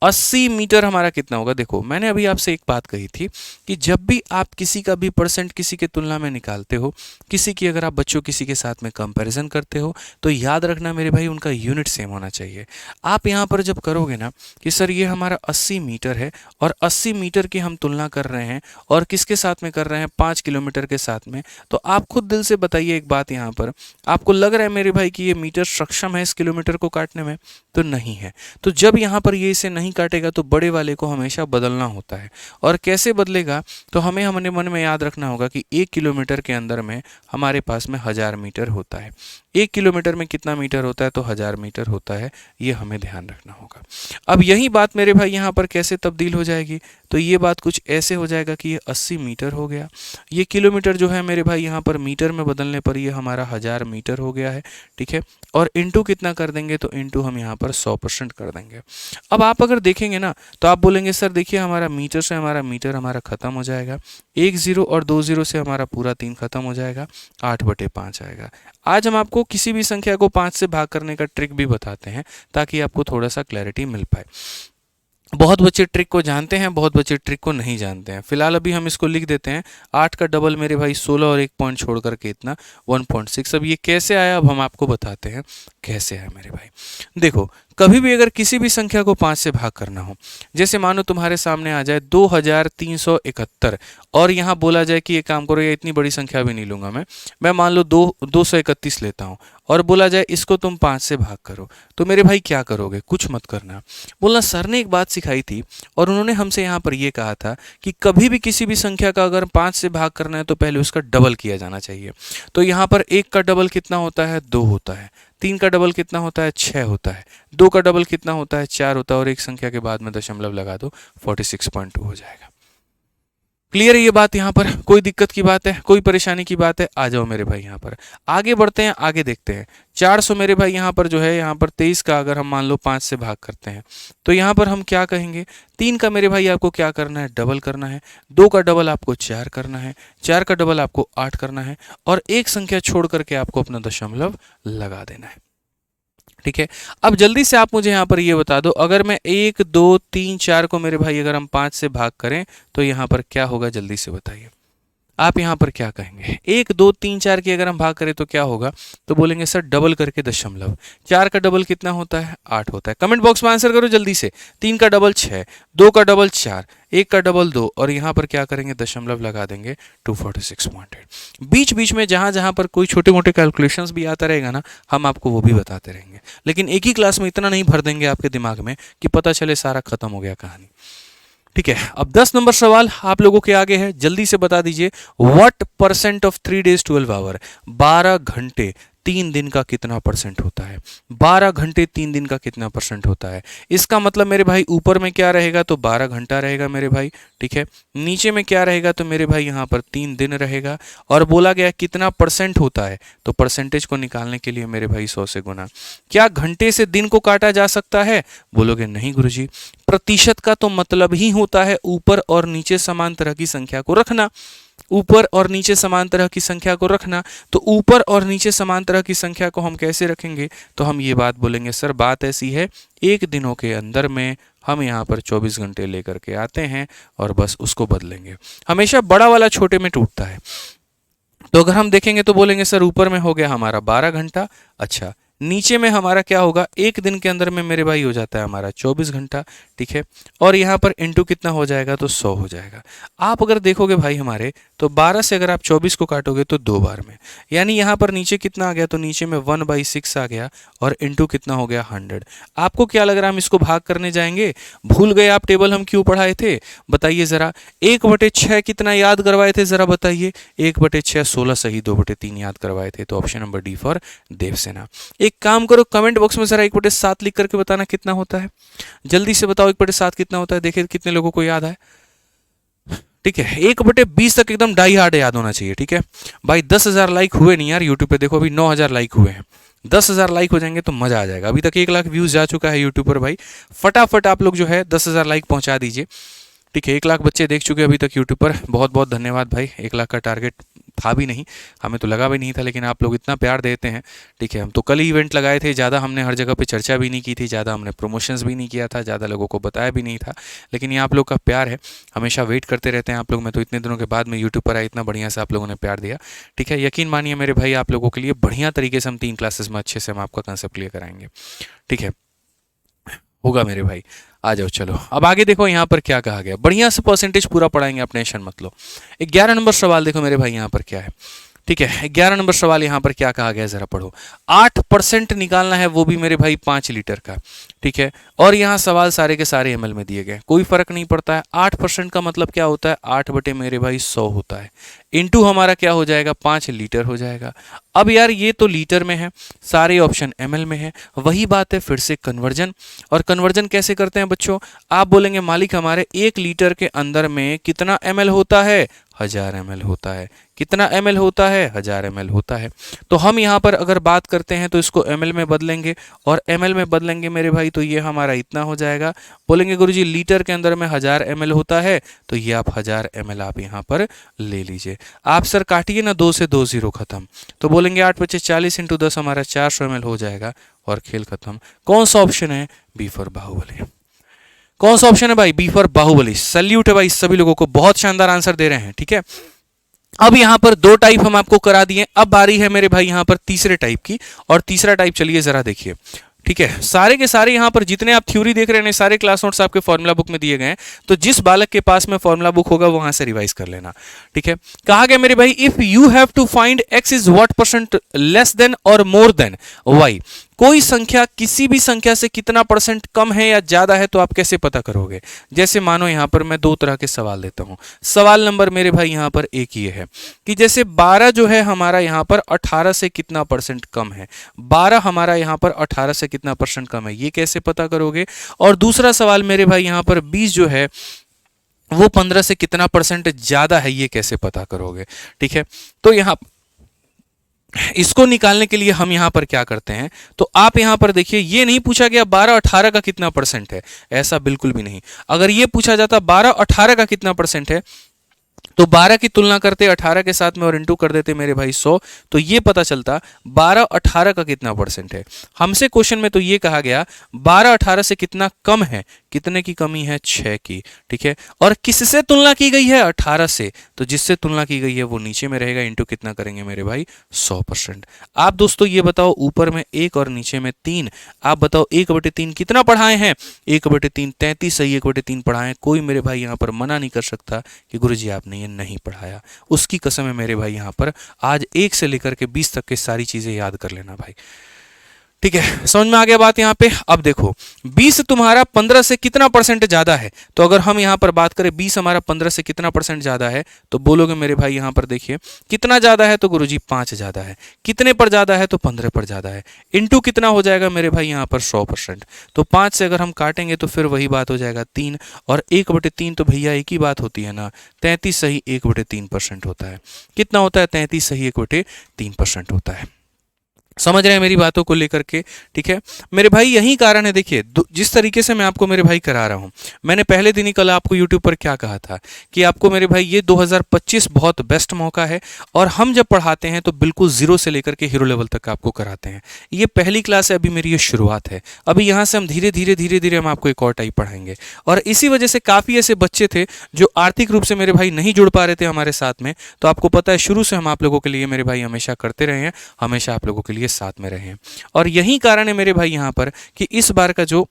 80 metre हमारा कितना होगा? देखो मैंने अभी आपसे एक बात कही थी कि जब भी आप किसी का भी परसेंट किसी के तुलना में निकालते हो, किसी की अगर आप बच्चों किसी के साथ में कंपैरिजन करते हो, तो याद रखना मेरे भाई उनका यूनिट सेम होना चाहिए। आप यहाँ पर जब करोगे ना कि सर ये हमारा 80 मीटर है और 80 मीटर की हम तुलना कर रहे हैं और किसके साथ में कर रहे हैं? 5 किलोमीटर के साथ में, तो आप खुद दिल से बताइए एक बात यहाँ पर, आपको लग रहा है मेरे भाई कि ये मीटर सक्षम है इस किलोमीटर को काटने में? तो नहीं है। तो जब यहाँ पर ये इसे नहीं काटेगा तो बड़े वाले को हमेशा बदलना होता है। और कैसे बदलेगा? तो हमें हमने मन में याद रखना होगा कि 1 किलोमीटर के अंदर में हमारे पास में 1000 मीटर होता है। 1 किलोमीटर में कितना मीटर होता है? तो 1000 मीटर होता है। ये हमें ध्यान रखना होगा। अब यही बात मेरे भाई यहाँ पर कैसे तब्दील हो जाएगी? तो ये बात कुछ ऐसे हो जाएगा कि ये 80 मीटर हो गया, ये किलोमीटर जो है मेरे भाई यहाँ पर मीटर में बदलने पर ये हमारा 1000 मीटर हो गया है, ठीक है। और इंटू कितना कर देंगे? तो इंटू हम यहाँ पर 100% कर देंगे। अब आप अगर देखेंगे ना तो आप बोलेंगे सर देखिए हमारा मीटर से हमारा मीटर हमारा खत्म हो जाएगा, 1 0 और 2 0 से हमारा पूरा 3 खत्म हो जाएगा, 8/5 आएगा। आज हम आपको किसी भी संख्या को 5 से भाग करने का ट्रिक भी बताते हैं ताकि आपको थोड़ा सा क्लैरिटी मिल पाए। बहुत बच्चे ट्रिक को जानते हैं, बहुत बच्चे ट्रिक को नहीं जानते हैं। फिलहाल अभी हम इसको लिख देते हैं, 8 का डबल मेरे भाई 16 और 1 पॉइंट छोड़ करके इतना 1.6। अब ये कैसे आया अब हम आपको बताते हैं कैसे आया मेरे भाई। देखो कभी भी अगर किसी भी संख्या को 5 से भाग करना हो, जैसे मानो तुम्हारे सामने आ जाए 2371 और यहाँ बोला जाए कि ये काम करो, या इतनी बड़ी संख्या भी नहीं लूंगा मैं मान लो 231 लेता हूँ और बोला जाए इसको तुम 5 से भाग करो, तो मेरे भाई क्या करोगे? कुछ मत करना। बोलना सर ने एक बात सिखाई थी और उन्होंने हमसे यहाँ पर ये कहा था कि कभी भी किसी भी संख्या का अगर 5 से भाग करना है तो पहले उसका डबल किया जाना चाहिए। तो यहाँ पर 1 का डबल कितना होता है? 2 होता है। 3 का डबल कितना होता है? 6 होता है। 2 का डबल कितना होता है? 4 होता है। और एक संख्या के बाद में दशमलव लगा दो, 46.2 हो जाएगा। क्लियर है ये बात? यहाँ पर कोई दिक्कत की बात है, कोई परेशानी की बात है? आ जाओ मेरे भाई यहाँ पर आगे बढ़ते हैं, आगे देखते हैं। 400 मेरे भाई यहाँ पर जो है, यहाँ पर 23 का अगर हम मान लो 5 से भाग करते हैं तो यहाँ पर हम क्या कहेंगे? 3 का मेरे भाई आपको क्या करना है? डबल करना है। 2 का डबल आपको 4 करना है। 4 का डबल आपको 8 करना है। और एक संख्या छोड़ करके आपको अपना दशमलव लगा देना है, ठीक है। अब जल्दी से आप मुझे यहाँ पर ये बता दो, अगर मैं 1 2 3 4 को मेरे भाई अगर हम 5 से भाग करें तो यहाँ पर क्या होगा? जल्दी से बताइए। आप यहाँ पर क्या कहेंगे? 1 2 3 4 की अगर हम भाग करें तो क्या होगा? तो बोलेंगे सर डबल करके दशमलव। 4 का डबल कितना होता है? 8 होता है। कमेंट बॉक्स में आंसर करो जल्दी से। 3 का डबल 6, 2 का डबल 4, 1 का डबल 2 और यहाँ पर क्या करेंगे? दशमलव लगा देंगे 246.8। बीच बीच में जहाँ जहाँ पर कोई छोटे मोटे कैलकुलेशंस भी आता रहेगा ना, हम आपको वो भी बताते रहेंगे, लेकिन एक ही क्लास में इतना नहीं भर देंगे आपके दिमाग में कि पता चले सारा खत्म हो गया कहानी, ठीक है। अब 10 नंबर सवाल आप लोगों के आगे है, जल्दी से बता दीजिए। What percent of 3 days 12 hour? 12 घंटे 3 दिन का कितना परसेंट होता है? 12 घंटे 3 दिन का कितना परसेंट होता है? इसका मतलब मेरे भाई ऊपर में क्या रहेगा? तो 12 घंटा रहेगा मेरे भाई, ठीक है। नीचे में क्या रहेगा? तो मेरे भाई यहाँ पर 3 दिन रहेगा। और बोला गया कितना परसेंट होता है, तो परसेंटेज को निकालने के लिए मेरे भाई 100 से गुना। क्या घंटे से दिन को काटा जा सकता है? बोलोगे नहीं गुरुजी, प्रतिशत का तो मतलब ही होता है ऊपर और नीचे समान तरह की संख्या को रखना। ऊपर और नीचे समान तरह की संख्या को रखना, तो ऊपर और नीचे समान तरह की संख्या को हम कैसे रखेंगे? तो हम ये बात बोलेंगे सर बात ऐसी है, एक दिनों के अंदर में हम यहाँ पर 24 घंटे लेकर के आते हैं और बस उसको बदलेंगे। हमेशा बड़ा वाला छोटे में टूटता है। तो अगर हम देखेंगे तो बोलेंगे सर ऊपर में हो गया हमारा 12 घंटा, अच्छा नीचे में हमारा क्या होगा? एक दिन के अंदर में मेरे भाई हो जाता है हमारा 24 घंटा, ठीक है। और यहाँ पर इंटू कितना हो जाएगा? तो 100 हो जाएगा। आप अगर देखोगे भाई हमारे, तो 12 से अगर आप 24 को काटोगे तो 2 बार में, यानी यहाँ पर नीचे कितना आ गया? तो नीचे में 1/6 आ गया और इंटू कितना हो गया? 100। आपको क्या लग रहा है हम इसको भाग करने जाएंगे? भूल गए आप टेबल हम क्यों पढ़ाए थे? बताइए जरा। 1/6 कितना याद करवाए थे जरा बताइए? 1/6 16 सही, 2/3 याद करवाए थे। तो option number D for Devsena. एक काम करो, कमेंट बॉक्स में जरा 1/7 लिख करके बताना कितना होता है। जल्दी से बताओ 1/7 कितना होता है, देखिए कितने लोगों को याद है, ठीक है। 1/20 तक एकदम डाई हार्ड याद होना चाहिए, ठीक है भाई। 10,000 लाइक हुए नहीं यार यूट्यूब पे, देखो अभी 9,000 लाइक हुए हैं। 10,000 लाइक हो जाएंगे तो मजा आ जाएगा। अभी तक 1 लाख व्यूज जा चुका है यूट्यूब पर भाई। फटाफट आप लोग जो है 10,000 लाइक पहुंचा दीजिए, ठीक है, 1 लाख बच्चे देख चुके हैं अभी तक यूट्यूब पर, बहुत बहुत धन्यवाद भाई। 1 लाख का टारगेट था भी नहीं, हमें तो लगा भी नहीं था, लेकिन आप लोग इतना प्यार देते हैं। ठीक है, हम तो कल ही इवेंट लगाए थे, ज़्यादा हमने हर जगह पे चर्चा भी नहीं की थी, ज़्यादा हमने प्रमोशंस भी नहीं किया था, ज़्यादा लोगों को बताया भी नहीं था, लेकिन ये आप लोग का प्यार है, हमेशा वेट करते रहते हैं आप लोग। मैं तो इतने दिनों के बाद में यूट्यूब पर आया, इतना बढ़िया से आप लोगों ने प्यार दिया। ठीक है, यकीन मानिए मेरे भाई, आप लोगों के लिए बढ़िया तरीके से हम 3 क्लासेस में अच्छे से हम आपका कंसेप्ट क्लियर कराएंगे। ठीक है, होगा मेरे भाई, आ जाओ। चलो अब आगे देखो यहाँ पर क्या कहा गया, बढ़िया से परसेंटेज पूरा पढ़ाएंगे, आप टेंशन मत लो। 11 नंबर सवाल देखो मेरे भाई यहाँ पर क्या है। ठीक है, 11 नंबर सवाल यहाँ पर क्या कहा गया है, जरा पढ़ो। 8% निकालना है, वो भी मेरे भाई 5 लीटर का। ठीक है, और यहाँ सवाल सारे के सारे एमएल में दिए गए, कोई फर्क नहीं पड़ता है। 8% का मतलब क्या होता है, 8 बटे मेरे भाई 100 होता है, इनटू हमारा क्या हो जाएगा, 5 लीटर हो जाएगा। अब यार ये तो लीटर में है, सारे ऑप्शन एमएल में है, वही बात है फिर से कन्वर्जन। और कन्वर्जन कैसे करते हैं बच्चों, आप बोलेंगे मालिक हमारे 1 लीटर के अंदर में कितना एमएल होता है, 1000 ml होता है। कितना ml होता है, 1000 ml होता है। तो हम यहाँ पर अगर बात करते हैं तो इसको ml में बदलेंगे, और ml में बदलेंगे मेरे भाई तो ये हमारा इतना हो जाएगा। बोलेंगे गुरुजी लीटर के अंदर में 1000 ml होता है, तो ये आप 1000 ml आप यहाँ पर ले लीजिए। आप सर काटिए ना, 2 से 2 0 खत्म, तो बोलेंगे 8 बचे 40 × 10 हमारा 400 ml हो जाएगा, और खेल खत्म। कौन सा ऑप्शन है, बी फॉर बाहुबली। कौन सा ऑप्शन है भाई, बी फॉर बाहुबली। सल्यूट है भाई सभी लोगों को, बहुत शानदार आंसर दे रहे हैं। ठीक है, अब यहां पर 2 टाइप हम आपको करा दिए, अब बारी है मेरे भाई यहां पर तीसरे टाइप की। और तीसरा टाइप चलिए जरा देखिए। ठीक है, सारे के सारे यहां पर जितने आप थ्योरी देख रहे हैं, सारे क्लास नोट्स आपके फॉर्मूला बुक में दिए गए हैं, तो जिस बालक के पास में फॉर्मूला बुक होगा वहां से रिवाइज कर लेना। ठीक है, कहा गया मेरे भाई, if you have to find x is what percent less than और मोर देन y, कोई संख्या किसी भी संख्या से कितना परसेंट कम है या ज्यादा है, तो आप कैसे पता करोगे। जैसे मानो यहां पर मैं 2 तरह के सवाल देता हूं। सवाल नंबर मेरे भाई यहां पर एक ये है कि जैसे 12 जो है हमारा यहां पर 18 से कितना परसेंट कम है, 12 हमारा यहां पर 18 से कितना परसेंट कम है, ये कैसे पता करोगे। और दूसरा सवाल मेरे भाई यहां पर 20 जो है वो 15 से कितना परसेंट ज्यादा है, ये कैसे पता करोगे। ठीक है, तो यहां इसको निकालने के लिए हम यहां पर क्या करते हैं, तो आप यहां पर देखिए, ये नहीं पूछा गया 12-18 का कितना परसेंट है, ऐसा बिल्कुल भी नहीं। अगर ये पूछा जाता 12-18 का कितना परसेंट है, तो 12 की तुलना करते 18 के साथ में और इंटू कर देते मेरे भाई 100, तो ये पता चलता 12-18 का कितना परसेंट है। हमसे क्वेश्चन में तो ये कहा गया 12-18 से कितना कम है, कितने की कमी है, 6 की। ठीक है, और किससे तुलना की गई है, 18 से, तो जिससे तुलना की गई है वो नीचे में रहेगा, इंटू कितना करेंगे मेरे भाई, 100%। आप दोस्तों ये बताओ, ऊपर में 1 और नीचे में 3, आप बताओ 1/3 कितना पढ़ाए हैं, 1/3 33 सही, 1/3 पढ़ाए। कोई मेरे भाई यहाँ पर मना नहीं कर सकता कि गुरुजी आपने ये नहीं पढ़ाया, उसकी कसम है मेरे भाई। यहाँ पर आज 1 से लेकर के 20 तक के सारी चीजें याद कर लेना भाई। ठीक है, समझ में आ गया बात यहाँ पे। अब देखो 20 तुम्हारा 15 से कितना परसेंट ज्यादा है, तो अगर हम यहाँ पर बात करें 20 हमारा 15 से कितना परसेंट ज्यादा है, तो बोलोगे मेरे भाई यहाँ पर देखिए कितना ज्यादा है, तो गुरुजी 5 ज्यादा है। कितने पर ज्यादा है, तो 15 पर ज्यादा है। इंटू कितना हो जाएगा मेरे भाई यहाँ पर 100%, तो 5 से अगर हम काटेंगे तो फिर वही बात हो जाएगा 3, और 1/3 तो भैया एक ही बात होती है ना, 33 सही 1/3% होता है। कितना होता है, 33 सही 1/3% होता है। समझ रहे हैं मेरी बातों को लेकर के। ठीक है मेरे भाई, यही कारण है। देखिए जिस तरीके से मैं आपको मेरे भाई करा रहा हूं, मैंने पहले दिन ही कल आपको यूट्यूब पर क्या कहा था कि आपको मेरे भाई ये 2025 बहुत बेस्ट मौका है, और हम जब पढ़ाते हैं तो बिल्कुल 0 से लेकर के हीरो लेवल तक आपको कराते हैं। ये पहली क्लास है, अभी मेरी ये शुरुआत है। अभी यहाँ से हम धीरे धीरे हम आपको एक और टाइप पढ़ाएंगे, और इसी वजह से काफ़ी ऐसे बच्चे थे जो आर्थिक रूप से मेरे भाई नहीं जुड़ पा रहे थे हमारे साथ में। तो आपको पता है शुरू से हम आप लोगों के लिए मेरे भाई हमेशा करते रहे हैं, हमेशा आप लोगों के लिए साथ में रहे हैं। और यही कारण है मेरे भाई यहां पर कि इस बार का जो,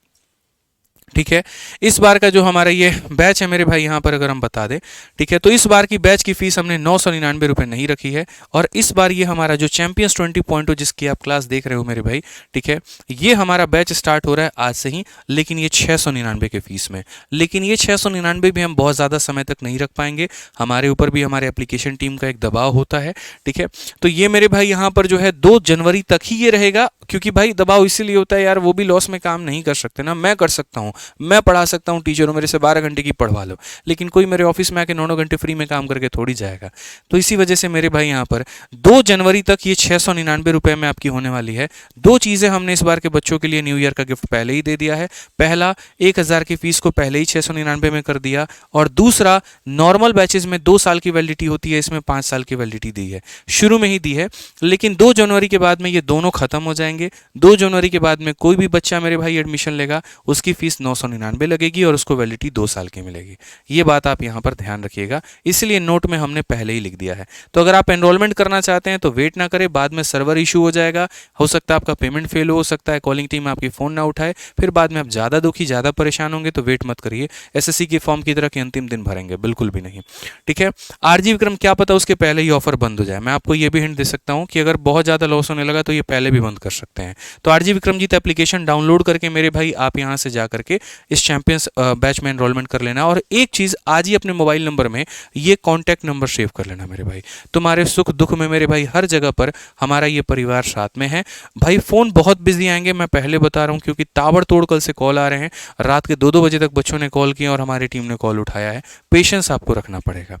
ठीक है, इस बार का जो हमारा ये बैच है मेरे भाई यहाँ पर अगर हम बता दें, ठीक है, तो इस बार की बैच की फीस हमने 999 रुपये नहीं रखी है। और इस बार ये हमारा जो चैंपियंस 20.0 जिसकी आप क्लास देख रहे हो मेरे भाई, ठीक है, ये हमारा बैच स्टार्ट हो रहा है आज से ही, लेकिन ये 699 के फीस में। लेकिन ये 699 भी हम बहुत ज़्यादा समय तक नहीं रख पाएंगे, हमारे ऊपर भी हमारे एप्लीकेशन टीम का एक दबाव होता है। ठीक है, तो ये मेरे भाई यहाँ पर जो है 2 जनवरी तक ही ये रहेगा, क्योंकि भाई दबाव इसीलिए होता है यार, वो भी लॉस में काम नहीं कर सकते ना, मैं कर सकता हूँ, मैं पढ़ा सकता हूँ, टीचर हूँ, मेरे से 12 घंटे की पढ़वा लो, लेकिन कोई मेरे ऑफिस में आके 9 घंटे फ्री में काम करके थोड़ी जाएगा। तो इसी वजह से मेरे भाई यहाँ पर 2 जनवरी तक ये 699 रुपये में आपकी होने वाली है। 2 चीज़ें हमने इस बार के बच्चों के लिए न्यू ईयर का गिफ्ट पहले ही दे दिया है। पहला, 1000 की फीस को पहले ही 699 में कर दिया, और दूसरा, नॉर्मल बैचेज में 2 साल की वैलिडिटी होती है, इसमें 5 साल की वैलिडिटी दी है, शुरू में ही दी है, लेकिन 2 जनवरी के बाद में ये दोनों खत्म हो जाएंगे। 2 जनवरी के बाद में कोई भी बच्चा मेरे भाई एडमिशन लेगा, उसकी फीस 999 लगेगी और उसको वैलिडिटी 2 साल की मिलेगी। ये बात आप यहाँ पर ध्यान रखिएगा, इसलिए नोट में हमने पहले ही लिख दिया है। तो अगर आप एनरोलमेंट करना चाहते हैं तो वेट ना करें, बाद में सर्वर इशू हो जाएगा, हो सकता है आपका पेमेंट फेल हो सकता है, कॉलिंग टीम आपकी फ़ोन ना उठाए, फिर बाद में आप ज़्यादा दुखी, ज़्यादा परेशान होंगे। तो वेट मत करिए, एसएससी के फॉर्म की तरह के अंतिम दिन भरेंगे, बिल्कुल भी नहीं। ठीक है, आरजी विक्रम क्या पता उसके पहले ही ऑफर बंद हो जाए। मैं आपको ये भी हिंट दे सकता हूँ कि अगर बहुत ज़्यादा लॉस होने लगा तो ये पहले भी बंद कर सकते हैं। तो आरजी विक्रमजीत एप्लीकेशन डाउनलोड करके मेरे भाई आप यहाँ से जा करके इस चैंपियंस बैच में एनरोलमेंट कर लेना। और एक चीज़, आज ही अपने मोबाइल नंबर में ये कॉन्टैक्ट नंबर सेव कर लेना मेरे भाई। तुम्हारे सुख दुख में मेरे भाई हर जगह पर हमारा ये परिवार साथ में है। भाई फ़ोन बहुत बिजी आएंगे, मैं पहले बता रहा हूँ, क्योंकि ताबड़तोड़ कल से कॉल आ रहे हैं। रात के 2-2 बजे तक बच्चों ने कॉल किया और हमारी टीम ने कॉल उठाया है। पेशेंस आपको रखना पड़ेगा।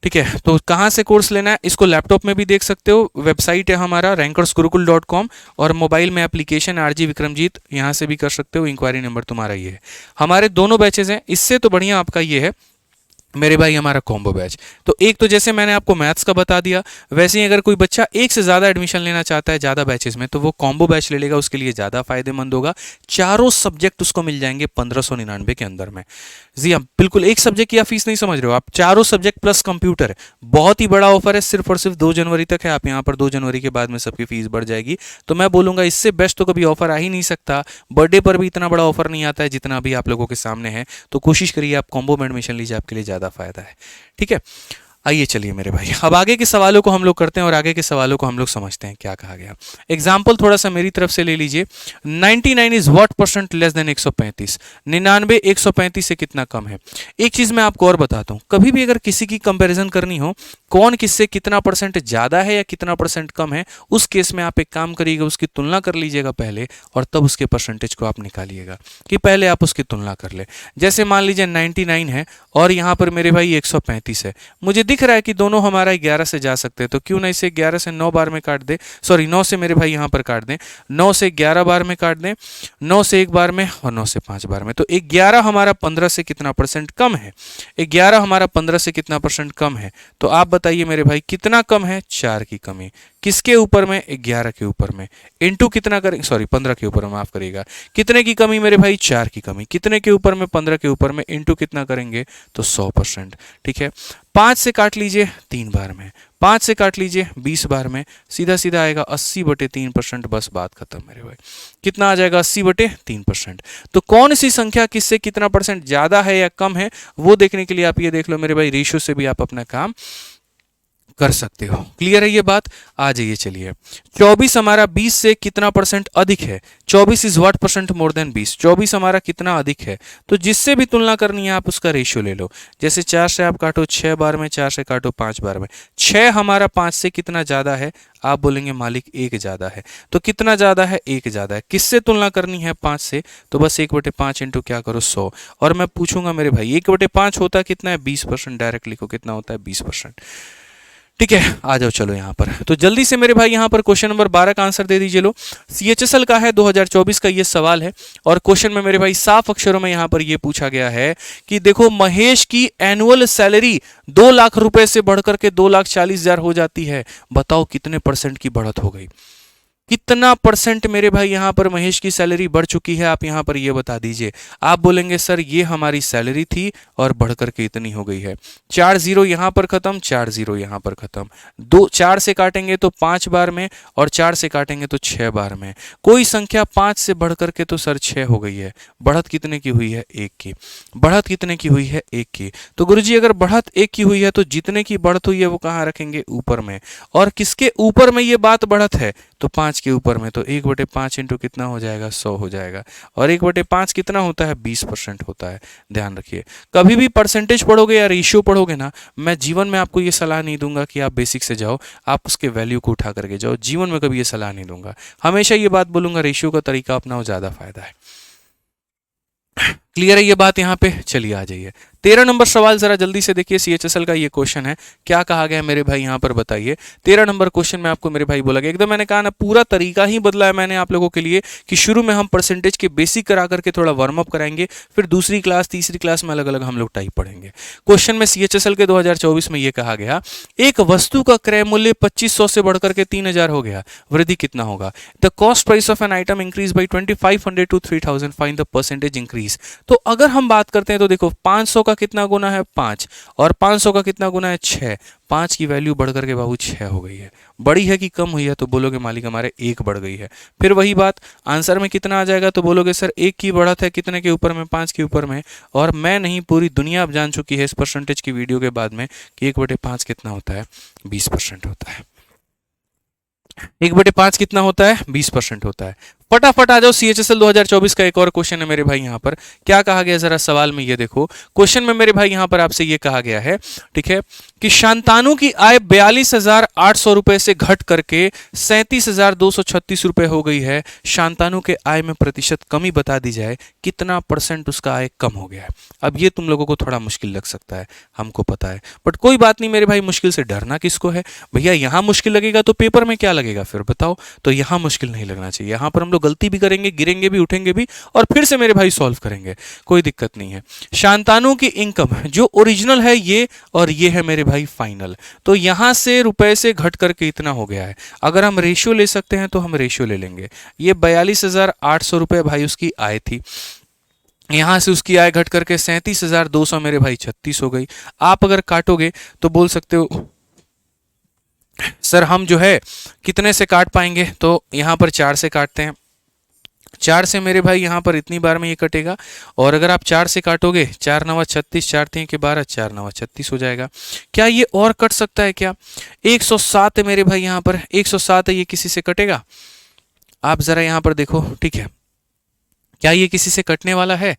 ठीक है, तो कहाँ से कोर्स लेना है, इसको लैपटॉप में भी देख सकते हो। वेबसाइट है हमारा rankersgurukul.com, और मोबाइल में एप्लीकेशन आरजी विक्रमजीत, यहाँ से भी कर सकते हो। इंक्वायरी नंबर तुम्हारा ये है। हमारे दोनों बैचेज हैं, इससे तो बढ़िया आपका ये है मेरे भाई हमारा कॉम्बो बैच। तो एक तो जैसे मैंने आपको मैथ्स का बता दिया, वैसे ही अगर कोई बच्चा एक से ज़्यादा एडमिशन लेना चाहता है ज़्यादा बैचेस में, तो वो कॉम्बो बैच ले लेगा, उसके लिए ज़्यादा फायदेमंद होगा। चारों सब्जेक्ट उसको मिल जाएंगे 1599 के अंदर में। जी हाँ, बिल्कुल, एक सब्जेक्ट की आप फीस नहीं समझ रहे हो, आप चारों सब्जेक्ट प्लस कंप्यूटर। बहुत ही बड़ा ऑफर है, सिर्फ और सिर्फ 2 जनवरी तक है। आप यहाँ पर 2 जनवरी के बाद में सबकी फीस बढ़ जाएगी। तो मैं बोलूँगा इससे बेस्ट तो कभी ऑफर आ ही नहीं सकता। बर्थडे पर भी इतना बड़ा ऑफर नहीं आता है जितना भी आप लोगों के सामने है। तो कोशिश करिए आप कॉम्बो में एडमिशन लीजिए, आपके लिए ज़्यादा फायदा है। ठीक है, आइए चलिए मेरे भाई, अब आगे के सवालों को हम लोग करते हैं और आगे के सवालों को हम लोग समझते हैं क्या कहा गया। एग्जाम्पल थोड़ा सा मेरी तरफ से ले लीजिए। 99 is what percent less then 135। 99 135 से कितना कम है। एक चीज मैं आपको और बताता हूं, कभी भी अगर किसी की कंपैरिजन करनी हो, कौन किससे कितना परसेंट ज्यादा है या कितना परसेंट कम है, उस केस में आप एक काम करिएगा, उसकी तुलना कर लीजिएगा पहले, और तब उसके परसेंटेज को आप निकालिएगा। कि पहले आप उसकी तुलना कर ले। जैसे मान लीजिए 99 है और यहाँ पर मेरे भाई 135 है, मुझे दिख रहा है कि दोनों हमारा 11 से जा सकते हैं, तो क्यों ना इसे 11 से 9 बार में काट दे, सॉरी 9 से मेरे भाई यहाँ पर काट दें, 9 से 11 बार में काट दें, 9 से 1 बार में और 9 से 5 बार में। तो 11 हमारा 15 से कितना परसेंट कम है, 11 हमारा 15 से कितना परसेंट कम है। तो आप बताइए मेरे भाई कितना कम है, 4 की कमी। किसके ऊपर में, 11 के ऊपर में। इंटू कितना करेंगे, सॉरी 15 के ऊपर में, माफ करिएगा। कितने की कमी मेरे भाई, 4 की कमी। कितने के ऊपर में, 15 के ऊपर में, इंटू कितना करेंगे तो 100%। ठीक है, 5 से काट लीजिए 3 बार में, 5 से काट लीजिए 20 बार में, सीधा सीधा आएगा 80/3%। बस बात खत्म मेरे भाई। कितना आ जाएगा, 80/3%। तो कौन सी संख्या किससे कितना परसेंट ज्यादा है या कम है, वो देखने के लिए आप ये देख लो मेरे भाई, रेशियो से भी आप अपना काम कर सकते हो। क्लियर है ये बात। आ जाइए चलिए, 24 हमारा 20 से कितना परसेंट अधिक है। 24 is what percent more than 20। 24 हमारा कितना अधिक है, तो जिससे भी तुलना करनी है आप उसका रेशियो ले लो। जैसे 4 से आप काटो 6 बार में, 4 से काटो 5 बार में। 6 हमारा 5 से कितना ज्यादा है, आप बोलेंगे मालिक 1 ज्यादा है। तो कितना ज्यादा है, 1 ज्यादा है। किससे तुलना करनी है, 5 से, तो बस 1/5 इंटू क्या करो 100। और मैं पूछूंगा मेरे भाई 1/5 होता है कितना है, 20%। डायरेक्ट लिखो कितना होता है, 20%। ठीक है, आ जाओ चलो यहाँ पर। तो जल्दी से मेरे भाई यहाँ पर क्वेश्चन नंबर 12 का आंसर दे दीजिए लो। CHSL का है, 2024 का ये सवाल है, और क्वेश्चन में मेरे भाई साफ अक्षरों में यहाँ पर ये पूछा गया है कि देखो महेश की एनुअल सैलरी 2 लाख रुपए से बढ़कर के 2,40,000 हो जाती है। बताओ कितने परसेंट की बढ़त हो गई, कितना परसेंट मेरे भाई यहाँ पर महेश की सैलरी बढ़ चुकी है, आप यहाँ पर ये बता दीजिए। आप बोलेंगे सर ये हमारी सैलरी थी और बढ़कर के इतनी हो गई है। 4 0 यहाँ पर खत्म, 4 0 यहाँ पर खत्म। 4 से काटेंगे तो 5 बार में, और 4 से काटेंगे तो 6 बार में। कोई संख्या 5 से बढ़कर के तो सर 6 हो गई है। बढ़त कितने की हुई है, 1 की। बढ़त कितने की हुई है, 1 की। तो गुरुजी अगर बढ़त 1 की हुई है तो जितने की बढ़त हुई है वो कहाँ रखेंगे, ऊपर में। और किसके ऊपर में ये बात बढ़त है, तो 5 के ऊपर में। तो 1/5 इंटू कितना हो जाएगा, 100 हो जाएगा। और 1/5 कितना होता है, 20% होता है। ध्यान रखिए, कभी भी परसेंटेज पढ़ोगे या रेशियो पढ़ोगे ना, मैं जीवन में आपको ये सलाह नहीं दूंगा कि आप बेसिक से जाओ, आप उसके वैल्यू को उठा करके जाओ। जीवन में कभी ये सलाह नहीं दूंगा। हमेशा ये बात बोलूंगा, रेशियो का तरीका अपनाओ, ज्यादा फायदा है। क्लियर है ये बात यहाँ पे? चलिए आ जाइए 13 नंबर सवाल जरा जल्दी से देखिए। CHSL का ये क्वेश्चन है, क्या कहा गया है मेरे भाई यहाँ पर बताइए। 13 नंबर क्वेश्चन में आपको मेरे भाई बोला गया, एकदम मैंने कहा ना पूरा तरीका ही बदला है मैंने आप लोगों के लिए कि शुरू में हम परसेंटेज के बेसिक करा करके थोड़ा वार्म अप कराएंगे, फिर दूसरी क्लास तीसरी क्लास में अलग अलग हम लोग टाइप पढ़ेंगे। क्वेश्चन में CHSL के 2024 में ये कहा गया, एक वस्तु का क्रय मूल्य 2500 से बढ़कर के 3000 हो गया, वृद्धि कितना होगा? The cost price of an item increase by 2500 to 3000, find the percentage increase. तो अगर हम बात करते हैं तो देखो 500 का कितना गुना है 5, और 500 का कितना गुना है 6। 5 की वैल्यू बढ़ करके बाबू 6 हो गई है। बड़ी है कि कम हुई है? तो बोलोगे मालिक हमारे 1 बढ़ गई है। फिर वही बात आंसर में कितना आ जाएगा? तो बोलोगे सर 1 की बढ़त है कितने के ऊपर में? 5 के ऊपर में। और मैं नहीं पूरी दुनिया अब जान चुकी है इस परसेंटेज की वीडियो के बाद में कि 1/5 कितना होता है? 20% होता है। 1/5 कितना होता है? 20% होता है। फटाफट आ जाओ, CHSL 2024 का एक और क्वेश्चन है मेरे भाई यहाँ पर। क्या कहा गया जरा सवाल में ये देखो। क्वेश्चन में मेरे भाई यहाँ पर आपसे ये कहा गया है, ठीक है, कि शांतानु की आय 42,800 रुपए से घट करके 37,236 रुपए हो गई है। शांतानु के आय में प्रतिशत कमी बता दी जाए, कितना परसेंट उसका आय कम हो गया है। अब ये तुम लोगों को थोड़ा मुश्किल लग सकता है, हमको पता है, बट कोई बात नहीं मेरे भाई, मुश्किल से डरना किसको है भैया। यहाँ मुश्किल लगेगा तो पेपर में क्या लगेगा फिर बताओ? तो यहाँ मुश्किल नहीं लगना चाहिए। यहाँ पर हम लोग गलती भी करेंगे, गिरेंगे भी, उठेंगे भी, और फिर से मेरे भाई सॉल्व करेंगे, कोई दिक्कत नहीं है। शांतानु की इनकम जो ओरिजिनल है ये, और ये है मेरे भाई फाइनल। तो यहां से रुपए से घट करके इतना हो गया है। अगर हम रेशियो ले सकते हैं तो हम रेशियो ले लेंगे। ये 42,800 रुपए भाई उसकी आय थी, यहां से उसकी आय घट करके 37,200 मेरे भाई 36 हो गई। आप अगर काटोगे तो बोल सकते हो सर हम जो है कितने से काट पाएंगे? तो यहां पर 4 से काटते हैं। 4 से मेरे भाई यहाँ पर इतनी बार में ये कटेगा, और अगर आप 4 से काटोगे 4 9 36, 4 3 के 12, 4 9 36 हो जाएगा। क्या ये और कट सकता है क्या? 107 है मेरे भाई यहाँ पर, 107 है, ये किसी से कटेगा? आप जरा यहाँ पर देखो, ठीक है, क्या ये किसी से कटने वाला है?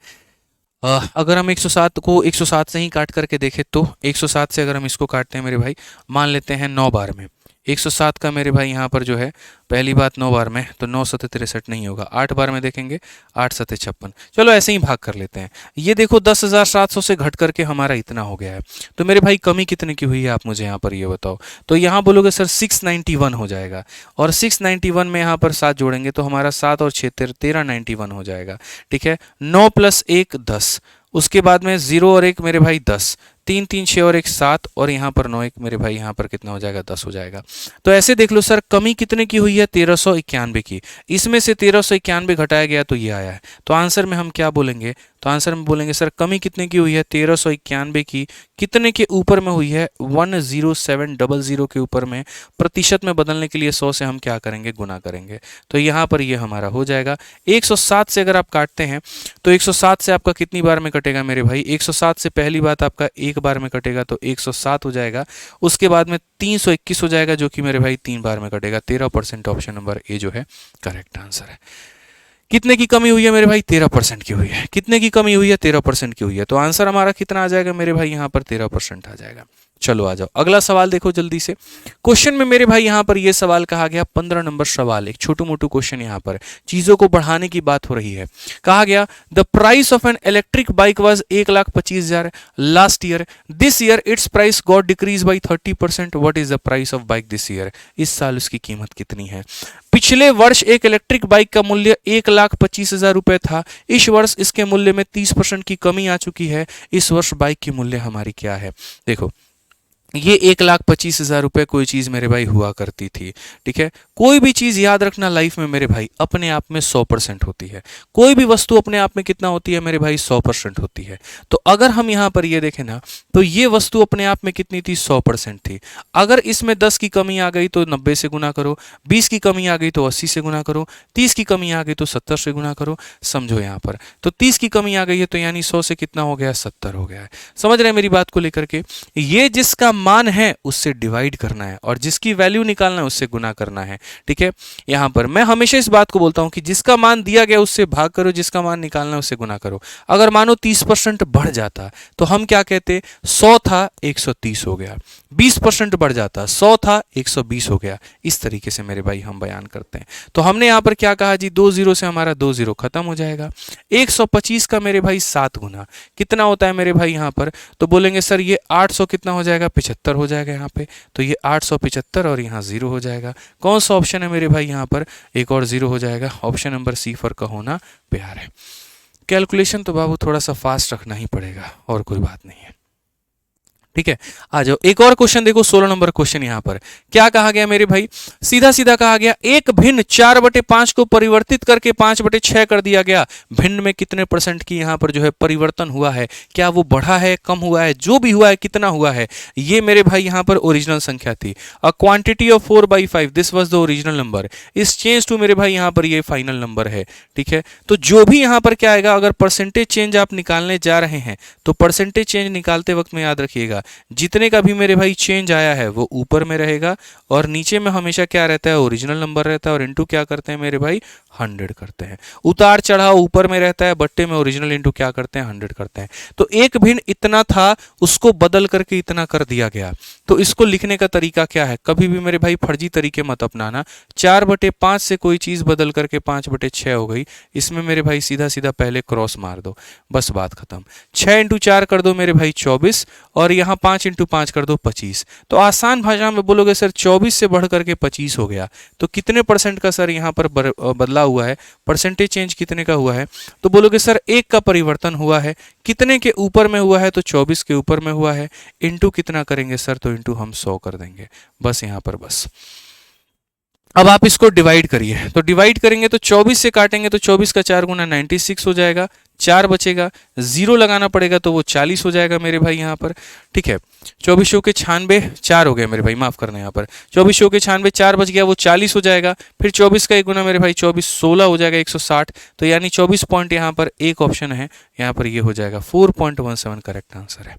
अगर हम 107 को 107 से ही काट करके देखें तो 107 से अगर हम इसको काटते हैं मेरे भाई, मान लेते हैं 9 बार में, 107 का मेरे भाई यहाँ पर जो है पहली बात 9 बार में, तो 9 सते 63 नहीं होगा। 8 बार में देखेंगे 8 सते 56। चलो ऐसे ही भाग कर लेते हैं। ये देखो 10,700 से घट करके हमारा इतना हो गया है। तो मेरे भाई कमी कितने की हुई है आप मुझे यहाँ पर ये बताओ। तो यहाँ बोलोगे सर 691 हो जाएगा, और 691 में यहाँ पर 7 जोड़ेंगे तो हमारा 7 और 6 1391 हो जाएगा। ठीक है, 9 + 1 10, उसके बाद में 0 और 1 मेरे भाई 10, 3 3 6 और 1 7, और यहाँ पर 9 1 मेरे भाई यहाँ पर कितना हो जाएगा? 10 हो जाएगा। तो ऐसे देख लो सर कमी कितने की हुई है? 1391 की। इसमें से 1391 घटाया गया तो ये आया है। तो आंसर में हम क्या बोलेंगे? तो आंसर में बोलेंगे सर कमी कितने की हुई है? 1391 की। कितने के ऊपर में हुई है? 10700 के ऊपर में। प्रतिशत में बदलने के लिए 100 से हम क्या करेंगे? गुना करेंगे। तो यहाँ पर ये हमारा हो जाएगा। 107 से अगर आप काटते हैं तो 107 से आपका कितनी बार में कटेगा मेरे भाई? 107 से पहली बात आपका एक बार में कटेगा तो 107 हो जाएगा। उसके बाद में 321 हो जाएगा जो कि मेरे भाई 3 बार में कटेगा। 13%। ऑप्शन नंबर ए जो है करेक्ट आंसर है। कितने की कमी हुई है मेरे भाई? 13% की हुई है। कितने की कमी हुई है? 13% की हुई है। तो आंसर हमारा कितना आ जाएगा मेरे भाई? यहाँ पर 13% आ जाएगा। चलो आ जाओ अगला सवाल देखो जल्दी से। क्वेश्चन में मेरे भाई यहाँ पर ये सवाल कहा गया, 15 नंबर सवाल, एक छोटू मोटू क्वेश्चन। यहाँ पर चीजों को बढ़ाने की बात हो रही है। कहा गया the price of an electric bike was 1,25,000 last year. This year it's price got decrease by 30%। What is the price of bike this year? इस साल उसकी कीमत कितनी है? पिछले वर्ष एक इलेक्ट्रिक बाइक का मूल्य 1,25,000 रुपए था। इस वर्ष इसके मूल्य में 30% की कमी आ चुकी है। इस वर्ष बाइक की मूल्य हमारी क्या है? देखो ये 1,25,000 रुपए कोई चीज मेरे भाई हुआ करती थी। ठीक है, कोई भी चीज याद रखना लाइफ में मेरे भाई अपने आप में 100% होती है। कोई भी वस्तु अपने आप में कितना होती है मेरे भाई? 100% होती है। तो अगर हम यहां पर ये देखें ना तो ये वस्तु अपने आप में कितनी थी? 100% थी। अगर इसमें 10 की कमी आ गई तो 90 से गुना करो, 20 की कमी आ गई तो 80 से गुना करो, 30 की कमी आ गई तो 70 से गुना करो। समझो यहां पर तो 30 की कमी आ गई है तो यानी 100 से कितना हो गया? 70 हो गया है। समझ रहे हैं मेरी बात को लेकर के? ये जिसका मान है उससे डिवाइड करना है और जिसकी वैल्यू निकालना है उससे गुना करना है। ठीक है, यहां पर मैं हमेशा इस बात को बोलता हूं कि जिसका मान दिया गया उससे भाग करो, जिसका मान निकालना है उससे गुना करो। अगर मानो 30% बढ़ जाता तो हम क्या कहते, 100 था 130 हो गया, 20% बढ़ जाता 100 था 120 हो गया। इस तरीके से मेरे भाई हम बयान करते हैं। तो हमने यहां पर क्या कहा जी, 2 जीरो से हमारा 2 जीरो खत्म हो जाएगा। 125 का मेरे भाई 7 गुना कितना होता है मेरे भाई यहां पर, तो बोलेंगे सर ये 800 कितना हो जाएगा, 75 हो जाएगा यहाँ पे। तो ये 875 और यहाँ 0 हो जाएगा। कौन सा ऑप्शन है मेरे भाई यहाँ पर, एक और 0 हो जाएगा। ऑप्शन नंबर सी फर का होना प्यार है। कैलकुलेशन तो बाबू थोड़ा सा फास्ट रखना ही पड़ेगा और कोई बात नहीं है। ठीक है, आ जाओ एक और क्वेश्चन देखो, 16 नंबर क्वेश्चन। यहां पर क्या कहा गया मेरे भाई, सीधा सीधा कहा गया एक भिन्न 4/5 को परिवर्तित करके 5/6 कर दिया गया। भिन्न में कितने परसेंट की यहां पर जो है परिवर्तन हुआ है, क्या वो बढ़ा है, कम हुआ है, जो भी हुआ है कितना हुआ है, ये मेरे भाई यहां पर ओरिजिनल संख्या थी। A quantity of 4/5 this was the original number is change to मेरे भाई यहां पर ये फाइनल नंबर है। ठीक है, तो जो भी यहां पर क्या आएगा, अगर परसेंटेज चेंज आप निकालने जा रहे हैं तो परसेंटेज चेंज निकालते वक्त में याद रखिएगा जितने का भी मेरे भाई चेंज आया है वो ऊपर में रहेगा और नीचे में हमेशा क्या रहता है, ओरिजिनल नंबर रहता है और इनटू क्या करते हैं मेरे भाई 100 करते हैं। उतार चढ़ाव ऊपर में रहता है, बट्टे में ओरिजिनल इनटू क्या करते हैं 100 करते हैं। तो एक भिन्न इतना था उसको बदल करके इतना कर दिया गया। तो इसको लिखने का तरीका क्या है, कभी भी मेरे भाई फर्जी तरीके मत अपनाना। 4/5 से कोई चीज बदल करके 5/6 हो गई, इसमें मेरे भाई सीधा सीधा पहले क्रॉस मार दो, बस बात खत्म। 6 × 4 कर दो मेरे भाई 24 और यहाँ 5 × 5 कर दो 25। तो आसान भाषा में बोलोगे सर 24 से बढ़ करके 25 हो गया, तो कितने परसेंट का सर यहाँ पर बदलाव हुआ है, परसेंटेज चेंज कितने का हुआ है, तो बोलोगे सर 1 का परिवर्तन हुआ है। कितने के ऊपर में हुआ है, तो 24 के ऊपर में हुआ है। इनटू कितना करेंगे सर, तो इनटू हम 100 कर देंगे, बस यहाँ पर बस। अब आप इसको डिवाइड करिए, तो डिवाइड करेंगे तो 24 से काटेंगे तो 24 का 4 गुना 96 हो जाएगा, 4 बचेगा, 0 लगाना पड़ेगा तो वो 40 हो जाएगा मेरे भाई यहाँ पर। ठीक है, 24 के 96 4 हो गया मेरे भाई, माफ करना यहाँ पर 24 के 96 4 बच गया, वो 40 हो जाएगा। फिर 24 का 1 गुना मेरे भाई 24 16 हो जाएगा 160। तो यानी 24 पॉइंट यहाँ पर एक ऑप्शन है, यहाँ पर ये हो जाएगा 4.17 करेक्ट आंसर है।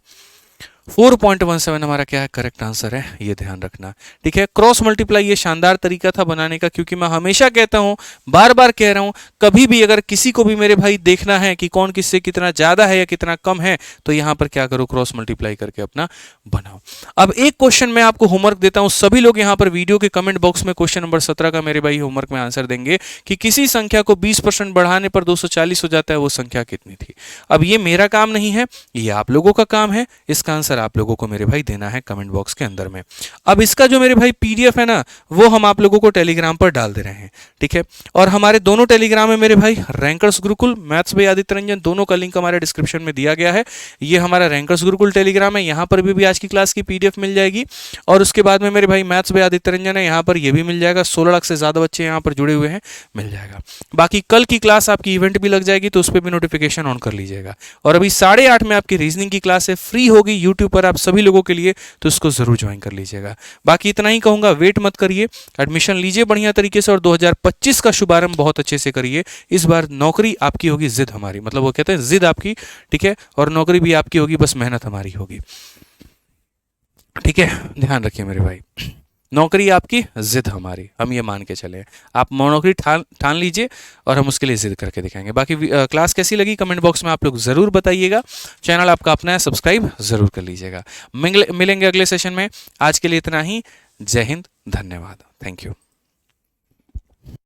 4.17 हमारा क्या है, करेक्ट आंसर है, ये ध्यान रखना। ठीक है, क्रॉस मल्टीप्लाई ये शानदार तरीका था बनाने का, क्योंकि मैं हमेशा कहता हूं, बार बार कह रहा हूं, कभी भी अगर किसी को भी मेरे भाई देखना है कि कौन किससे कितना ज्यादा है या कितना कम है, तो यहां पर क्या करो, क्रॉस मल्टीप्लाई करके अपना बनाओ। अब एक क्वेश्चन मैं आपको होमवर्क देता हूं, सभी लोग यहां पर वीडियो के कमेंट बॉक्स में क्वेश्चन नंबर 17 का मेरे भाई होमवर्क में आंसर देंगे कि किसी संख्या को 20% बढ़ाने पर 240 हो जाता है, वो संख्या कितनी थी। अब ये मेरा काम नहीं है, ये आप लोगों का काम है, इसका आंसर आप लोगों को मेरे भाई देना है कमेंट बॉक्स के अंदर में। अब इसका जो मेरे भाई पीडीएफ है ना, वो हम आप लोगों को टेलीग्राम पर डाल दे रहे हैं। ठीक है, और हमारे दोनों टेलीग्राम है मेरे भाई, rankers Gurukul, maths by Aditya Ranjan, दोनों का लिंक हमारे डिस्क्रिप्शन में दिया गया है। ये हमारा रैंकर्स गुरुकुल टेलीग्राम है, यहाँ पर भी आज की क्लास की पीडीएफ मिल जाएगी। और उसके बाद में मेरे भाई मैथ्स बाय आदित्य रंजन है, यहाँ पर ये भी मिल जाएगा। 16 लाख से ज्यादा बच्चे यहाँ पर जुड़े हुए हैं, मिल जाएगा। बाकी कल की क्लास आपकी इवेंट भी लग जाएगी, तो उस पर भी नोटिफिकेशन ऑन कर लीजिएगा। और अभी 8:30 में आपकी रीजनिंग की क्लास है, फ्री होगी यूट्यूब पर आप सभी लोगों के लिए, तो इसको जरूर ज्वाइन कर लीजिएगा। बाकी इतना ही कहूंगा, वेट मत करिए, एडमिशन लीजिए बढ़िया तरीके से और 2025 का शुभारंभ बहुत अच्छे से करिए। इस बार नौकरी आपकी होगी, जिद हमारी, मतलब वो कहते हैं जिद आपकी, ठीक है, और नौकरी भी आपकी होगी, बस मेहनत हमारी होगी। ठीक है, ध्यान रखिए मेरे भाई, नौकरी आपकी, जिद हमारी, हम ये मान के चले। आप नौकरी ठान लीजिए और हम उसके लिए जिद करके दिखाएंगे। बाकी क्लास कैसी लगी कमेंट बॉक्स में आप लोग ज़रूर बताइएगा। चैनल आपका अपना है, सब्सक्राइब ज़रूर कर लीजिएगा। मिलेंगे अगले सेशन में, आज के लिए इतना ही। जय हिंद, धन्यवाद, थैंक यू।